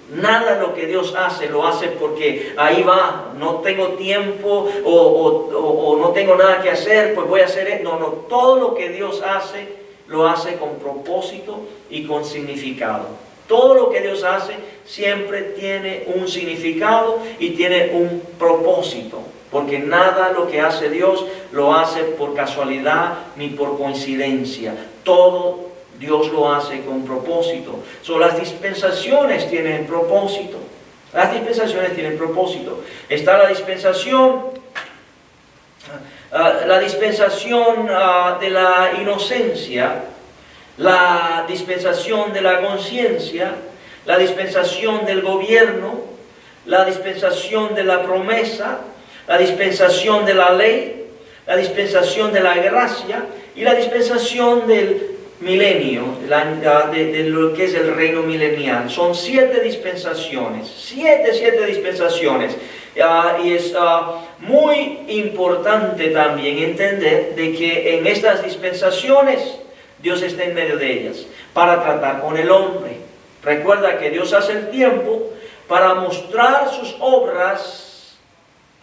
Nada de lo que Dios hace lo hace porque ahí va, no tengo tiempo o no tengo nada que hacer, pues voy a hacer esto. No, todo lo que Dios hace lo hace con propósito y con significado. Todo lo que Dios hace siempre tiene un significado y tiene un propósito. Porque nada lo que hace Dios lo hace por casualidad ni por coincidencia. Todo Dios lo hace con propósito. Las dispensaciones tienen propósito. Las dispensaciones tienen propósito. Está la dispensación de la inocencia, la dispensación de la conciencia, la dispensación del gobierno, la dispensación de la promesa, la dispensación de la ley, la dispensación de la gracia y la dispensación del milenio, de lo que es el reino milenial. Son 7 dispensaciones, 7 dispensaciones. Y es muy importante también entender de que en estas dispensaciones Dios está en medio de ellas para tratar con el hombre. Recuerda que Dios hace el tiempo para mostrar sus obras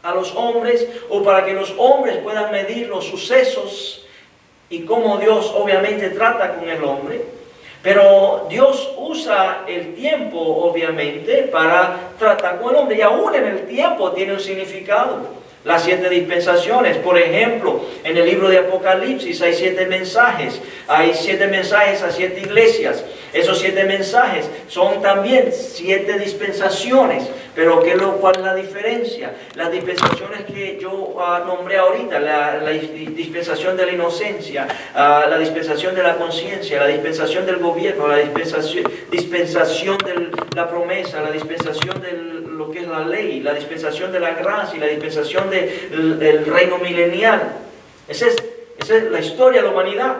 a los hombres, o para que los hombres puedan medir los sucesos y cómo Dios obviamente trata con el hombre. Pero Dios usa el tiempo obviamente para tratar con el hombre, y aún en el tiempo tiene un significado. Las 7 dispensaciones, por ejemplo, en el libro de Apocalipsis hay 7 mensajes. Hay 7 mensajes a 7 iglesias. Esos 7 mensajes son también 7 dispensaciones. Pero ¿cuál es la diferencia? Las dispensaciones que yo nombré ahorita, la dispensación de la inocencia, la dispensación de la conciencia, la dispensación del gobierno, la dispensación de la promesa, la dispensación de lo que es la ley, la dispensación de la gracia y la dispensación del reino milenial. Esa es la historia de la humanidad.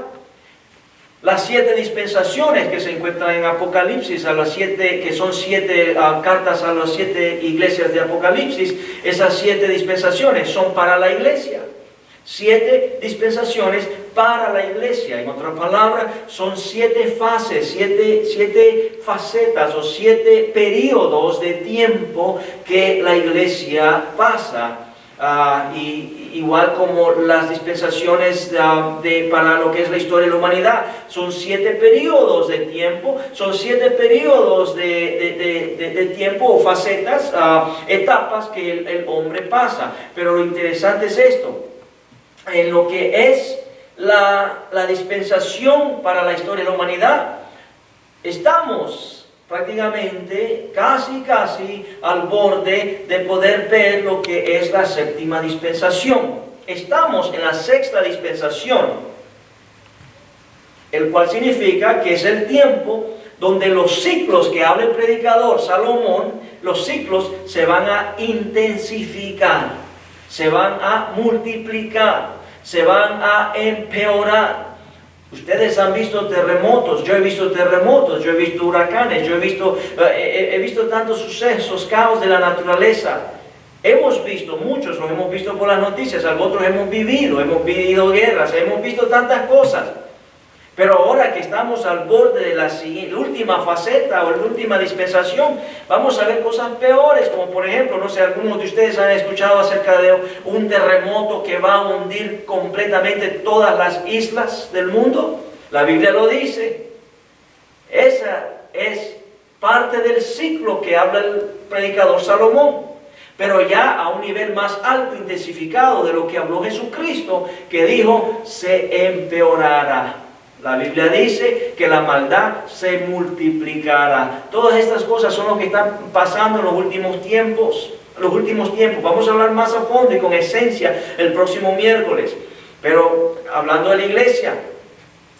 Las 7 dispensaciones que se encuentran en Apocalipsis, que son 7 cartas a las 7 iglesias de Apocalipsis, esas 7 dispensaciones son para la iglesia. 7 dispensaciones para la iglesia. En otras palabras, son 7 fases, 7 facetas o 7 periodos de tiempo que la iglesia pasa. Igual como las dispensaciones para lo que es la historia de la humanidad, son 7 periodos de tiempo, son 7 periodos de tiempo o facetas, etapas que el hombre pasa. Pero lo interesante es esto: en lo que es la dispensación para la historia de la humanidad, estamos prácticamente casi al borde de poder ver lo que es la 7ª dispensación. Estamos en la 6ª dispensación, el cual significa que es el tiempo donde los ciclos que habla el predicador Salomón, los ciclos se van a intensificar, se van a multiplicar, se van a empeorar. Ustedes han visto terremotos, yo he visto terremotos, yo he visto huracanes, yo he visto tantos sucesos, caos de la naturaleza. Hemos visto, muchos los hemos visto por las noticias, otros hemos vivido guerras, hemos visto tantas cosas. Pero ahora que estamos al borde de la última faceta o la última dispensación, vamos a ver cosas peores, como por ejemplo, no sé, algunos de ustedes han escuchado acerca de un terremoto que va a hundir completamente todas las islas del mundo. La Biblia lo dice. Esa es parte del ciclo que habla el predicador Salomón, pero ya a un nivel más alto, intensificado de lo que habló Jesucristo, que dijo, se empeorará. La Biblia dice que la maldad se multiplicará. Todas estas cosas son lo que están pasando en los últimos tiempos. Vamos a hablar más a fondo y con esencia el próximo miércoles. Pero hablando de la iglesia,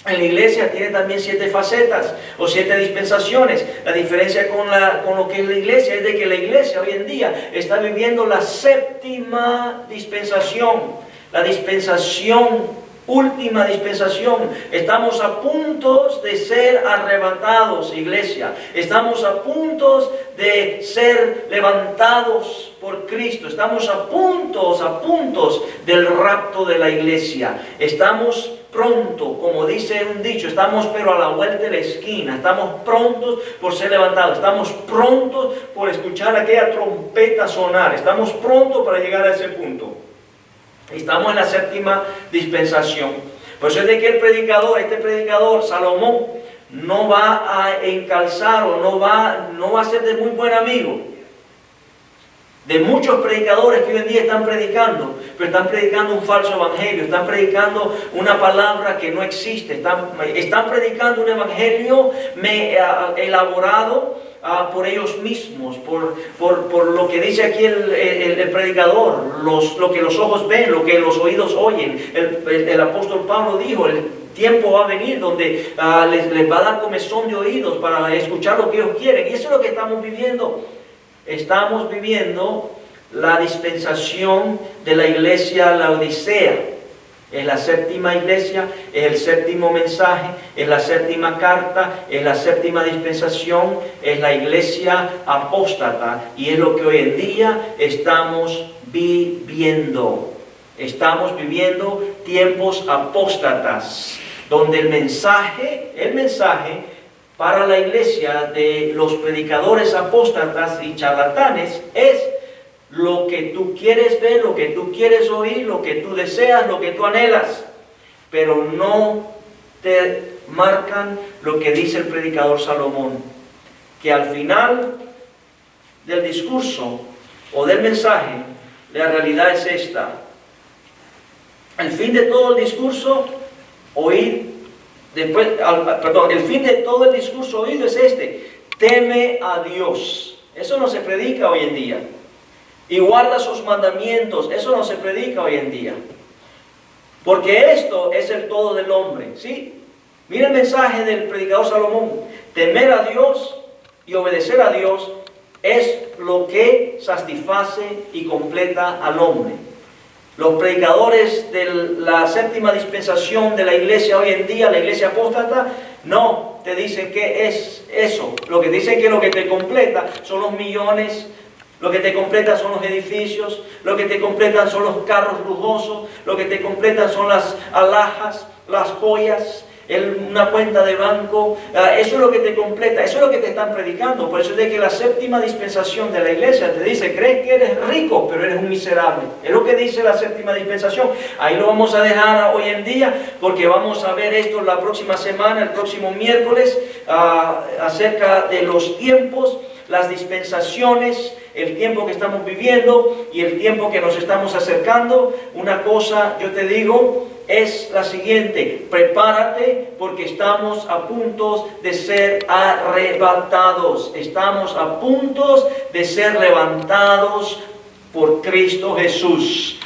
en la iglesia tiene también 7 facetas o 7 dispensaciones. La diferencia con lo que es la iglesia es de que la iglesia hoy en día está viviendo la 7ª dispensación, la dispensación, última dispensación. Estamos a punto de ser arrebatados, iglesia. Estamos a punto de ser levantados por Cristo. Estamos a puntos del rapto de la iglesia. Estamos pronto, como dice un dicho, estamos pero a la vuelta de la esquina. Estamos prontos por ser levantados. Estamos prontos por escuchar aquella trompeta sonar. Estamos prontos para llegar a ese punto. Estamos en la 7ª dispensación. Por eso es de que este predicador, Salomón, no va a encalzar o no va a ser de muy buen amigo de muchos predicadores que hoy en día están predicando, pero están predicando un falso evangelio, están predicando una palabra que no existe, están predicando un evangelio elaborado por ellos mismos, por lo que dice aquí el predicador, lo que los ojos ven, lo que los oídos oyen. El apóstol Pablo dijo, el tiempo va a venir donde les va a dar comezón de oídos para escuchar lo que ellos quieren. Y eso es lo que estamos viviendo. Estamos viviendo la dispensación de la iglesia Laodicea. Es la 7ª iglesia, es el 7º mensaje, es la 7ª carta, es la 7ª dispensación, es la iglesia apóstata, y es lo que hoy en día estamos viviendo. Estamos viviendo tiempos apóstatas, donde el mensaje para la iglesia de los predicadores apóstatas y charlatanes es lo que tú quieres ver, lo que tú quieres oír, lo que tú deseas, lo que tú anhelas, pero no te marcan lo que dice el predicador Salomón, que al final del discurso o del mensaje, la realidad es esta: el fin de todo el discurso el fin de todo el discurso oído es este: teme a Dios. Eso no se predica hoy en día. Y guarda sus mandamientos. Eso no se predica hoy en día. Porque esto es el todo del hombre. ¿Sí? Mira el mensaje del predicador Salomón. Temer a Dios y obedecer a Dios es lo que satisface y completa al hombre. Los predicadores de la 7ª dispensación de la iglesia hoy en día, la iglesia apóstata, no te dicen que es eso. Lo que dicen que lo que te completa son los millones, lo que te completa son los edificios, lo que te completan son los carros lujosos, lo que te completan son las alhajas, las joyas, una cuenta de banco. Eso es lo que te completa, eso es lo que te están predicando. Por eso es de que la 7ª dispensación de la iglesia te dice: crees que eres rico, pero eres un miserable. Es lo que dice la 7ª dispensación. Ahí lo vamos a dejar hoy en día, porque vamos a ver esto la próxima semana, el próximo miércoles, acerca de los tiempos, las dispensaciones, el tiempo que estamos viviendo y el tiempo que nos estamos acercando. Una cosa yo te digo es la siguiente: prepárate, porque estamos a punto de ser arrebatados. Estamos a punto de ser levantados por Cristo Jesús.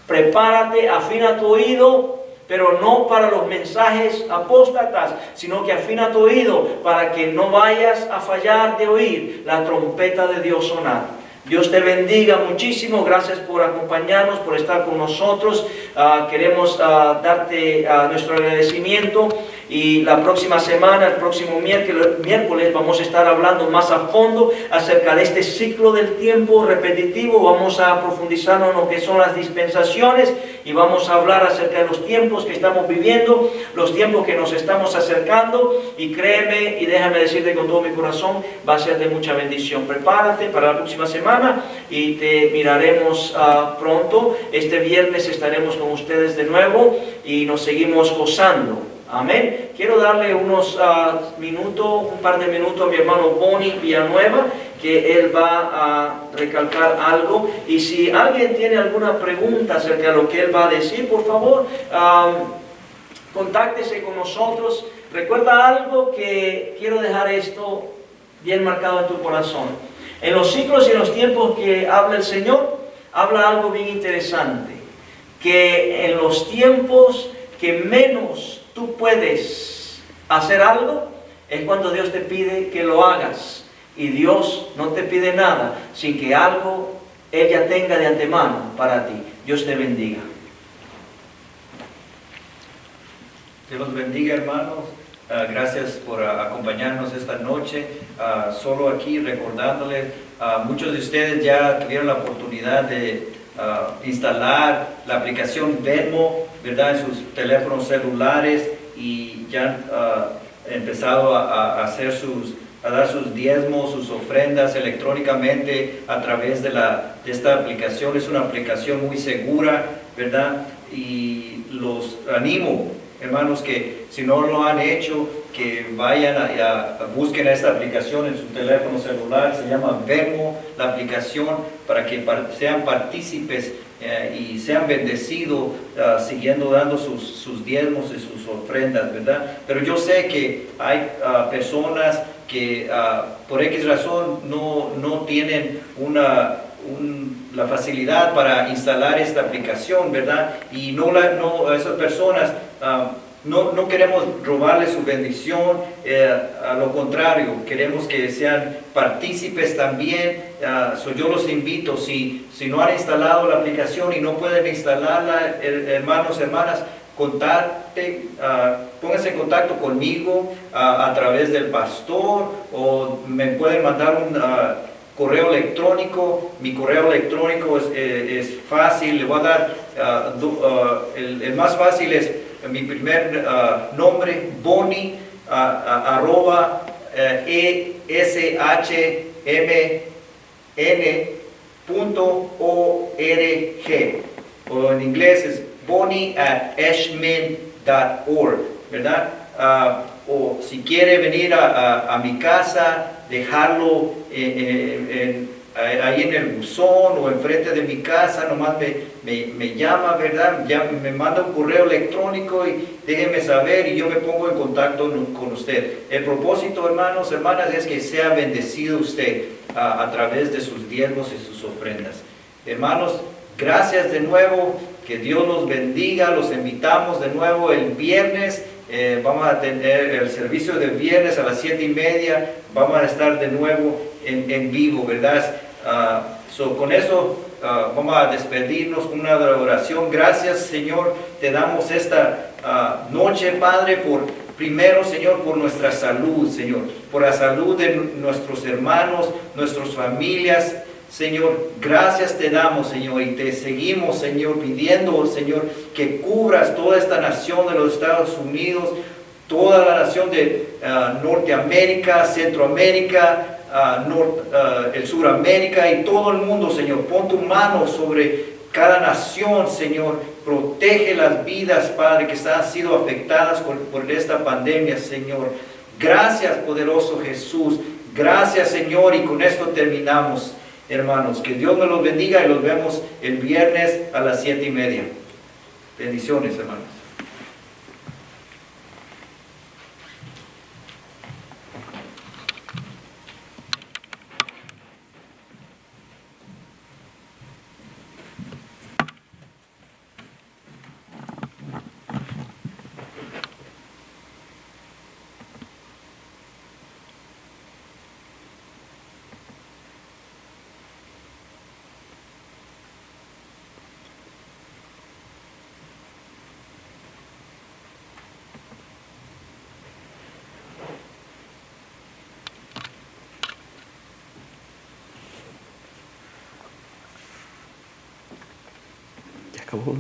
Prepárate, afina tu oído, pero no para los mensajes apóstatas, sino que afina tu oído para que no vayas a fallar de oír la trompeta de Dios sonar. Dios te bendiga muchísimo. Gracias por acompañarnos, por estar con nosotros. Queremos darte nuestro agradecimiento. Y la próxima semana, el próximo miércoles, vamos a estar hablando más a fondo acerca de este ciclo del tiempo repetitivo. Vamos a profundizar en lo que son las dispensaciones y vamos a hablar acerca de los tiempos que estamos viviendo, los tiempos que nos estamos acercando. Y créeme y déjame decirte con todo mi corazón, va a ser de mucha bendición. Prepárate para la próxima semana y te miraremos pronto. Este viernes estaremos con ustedes de nuevo y nos seguimos gozando. Amén. Quiero darle un par de minutos a mi hermano Bonnie Villanueva, que él va a recalcar algo. Y si alguien tiene alguna pregunta acerca de lo que él va a decir, por favor, contáctese con nosotros. Recuerda algo que quiero dejar esto bien marcado en tu corazón. En los ciclos y en los tiempos que habla el Señor, habla algo bien interesante. Que en los tiempos que menos tú puedes hacer algo, es cuando Dios te pide que lo hagas. Y Dios no te pide nada sin que algo Él ya tenga de antemano para ti. Dios te bendiga. Dios los bendiga, hermanos. Gracias por acompañarnos esta noche. Solo aquí recordándoles, muchos de ustedes ya tuvieron la oportunidad de instalar la aplicación Venmo, ¿verdad?, en sus teléfonos celulares, y ya han empezado a dar sus diezmos, sus ofrendas electrónicamente a través de esta aplicación. Es una aplicación muy segura, ¿verdad? Y los animo, hermanos, que si no lo han hecho, que vayan busquen esta aplicación en su teléfono celular. Se llama Venmo, la aplicación, para que sean partícipes y sean bendecidos siguiendo dando sus diezmos y sus ofrendas, ¿verdad? Pero yo sé que hay personas que por X razón no tienen la facilidad para instalar esta aplicación, ¿verdad? Y esas personas no queremos robarles su bendición, a lo contrario, queremos que sean partícipes también. Yo los invito, si no han instalado la aplicación y no pueden instalarla, hermanos, hermanas, pónganse en contacto conmigo a través del pastor, o me pueden mandar un correo electrónico. Mi correo electrónico es fácil. Le voy a dar el más fácil es mi primer nombre, Boni, arroba ESHMN.org, o en inglés es boni@eshmin.org, ¿verdad? O si quiere venir a mi casa, dejarlo ahí en el buzón o enfrente de mi casa, nomás me llama, ¿verdad? Ya me manda un correo electrónico y déjeme saber y yo me pongo en contacto con usted. El propósito, hermanos, hermanas, es que sea bendecido usted a través de sus diezmos y sus ofrendas. Hermanos, gracias de nuevo, que Dios los bendiga. Los invitamos de nuevo el viernes. Vamos a tener el servicio del viernes a las 7:30. Vamos a estar de nuevo en vivo, ¿verdad? Con eso vamos a despedirnos con una oración. Gracias, Señor, te damos esta noche, Padre, primero, Señor, por nuestra salud, Señor, por la salud de nuestros hermanos, nuestras familias. Señor, gracias te damos, Señor, y te seguimos, Señor, pidiendo, Señor, que cubras toda esta nación de los Estados Unidos, toda la nación de Norteamérica, Centroamérica, el Suramérica y todo el mundo, Señor. Pon tu mano sobre cada nación, Señor. Protege las vidas, Padre, que han sido afectadas por esta pandemia, Señor. Gracias, poderoso Jesús. Gracias, Señor, y con esto terminamos. Hermanos, que Dios me los bendiga y los vemos el viernes a las 7:30. Bendiciones, hermanos. Ya acabó.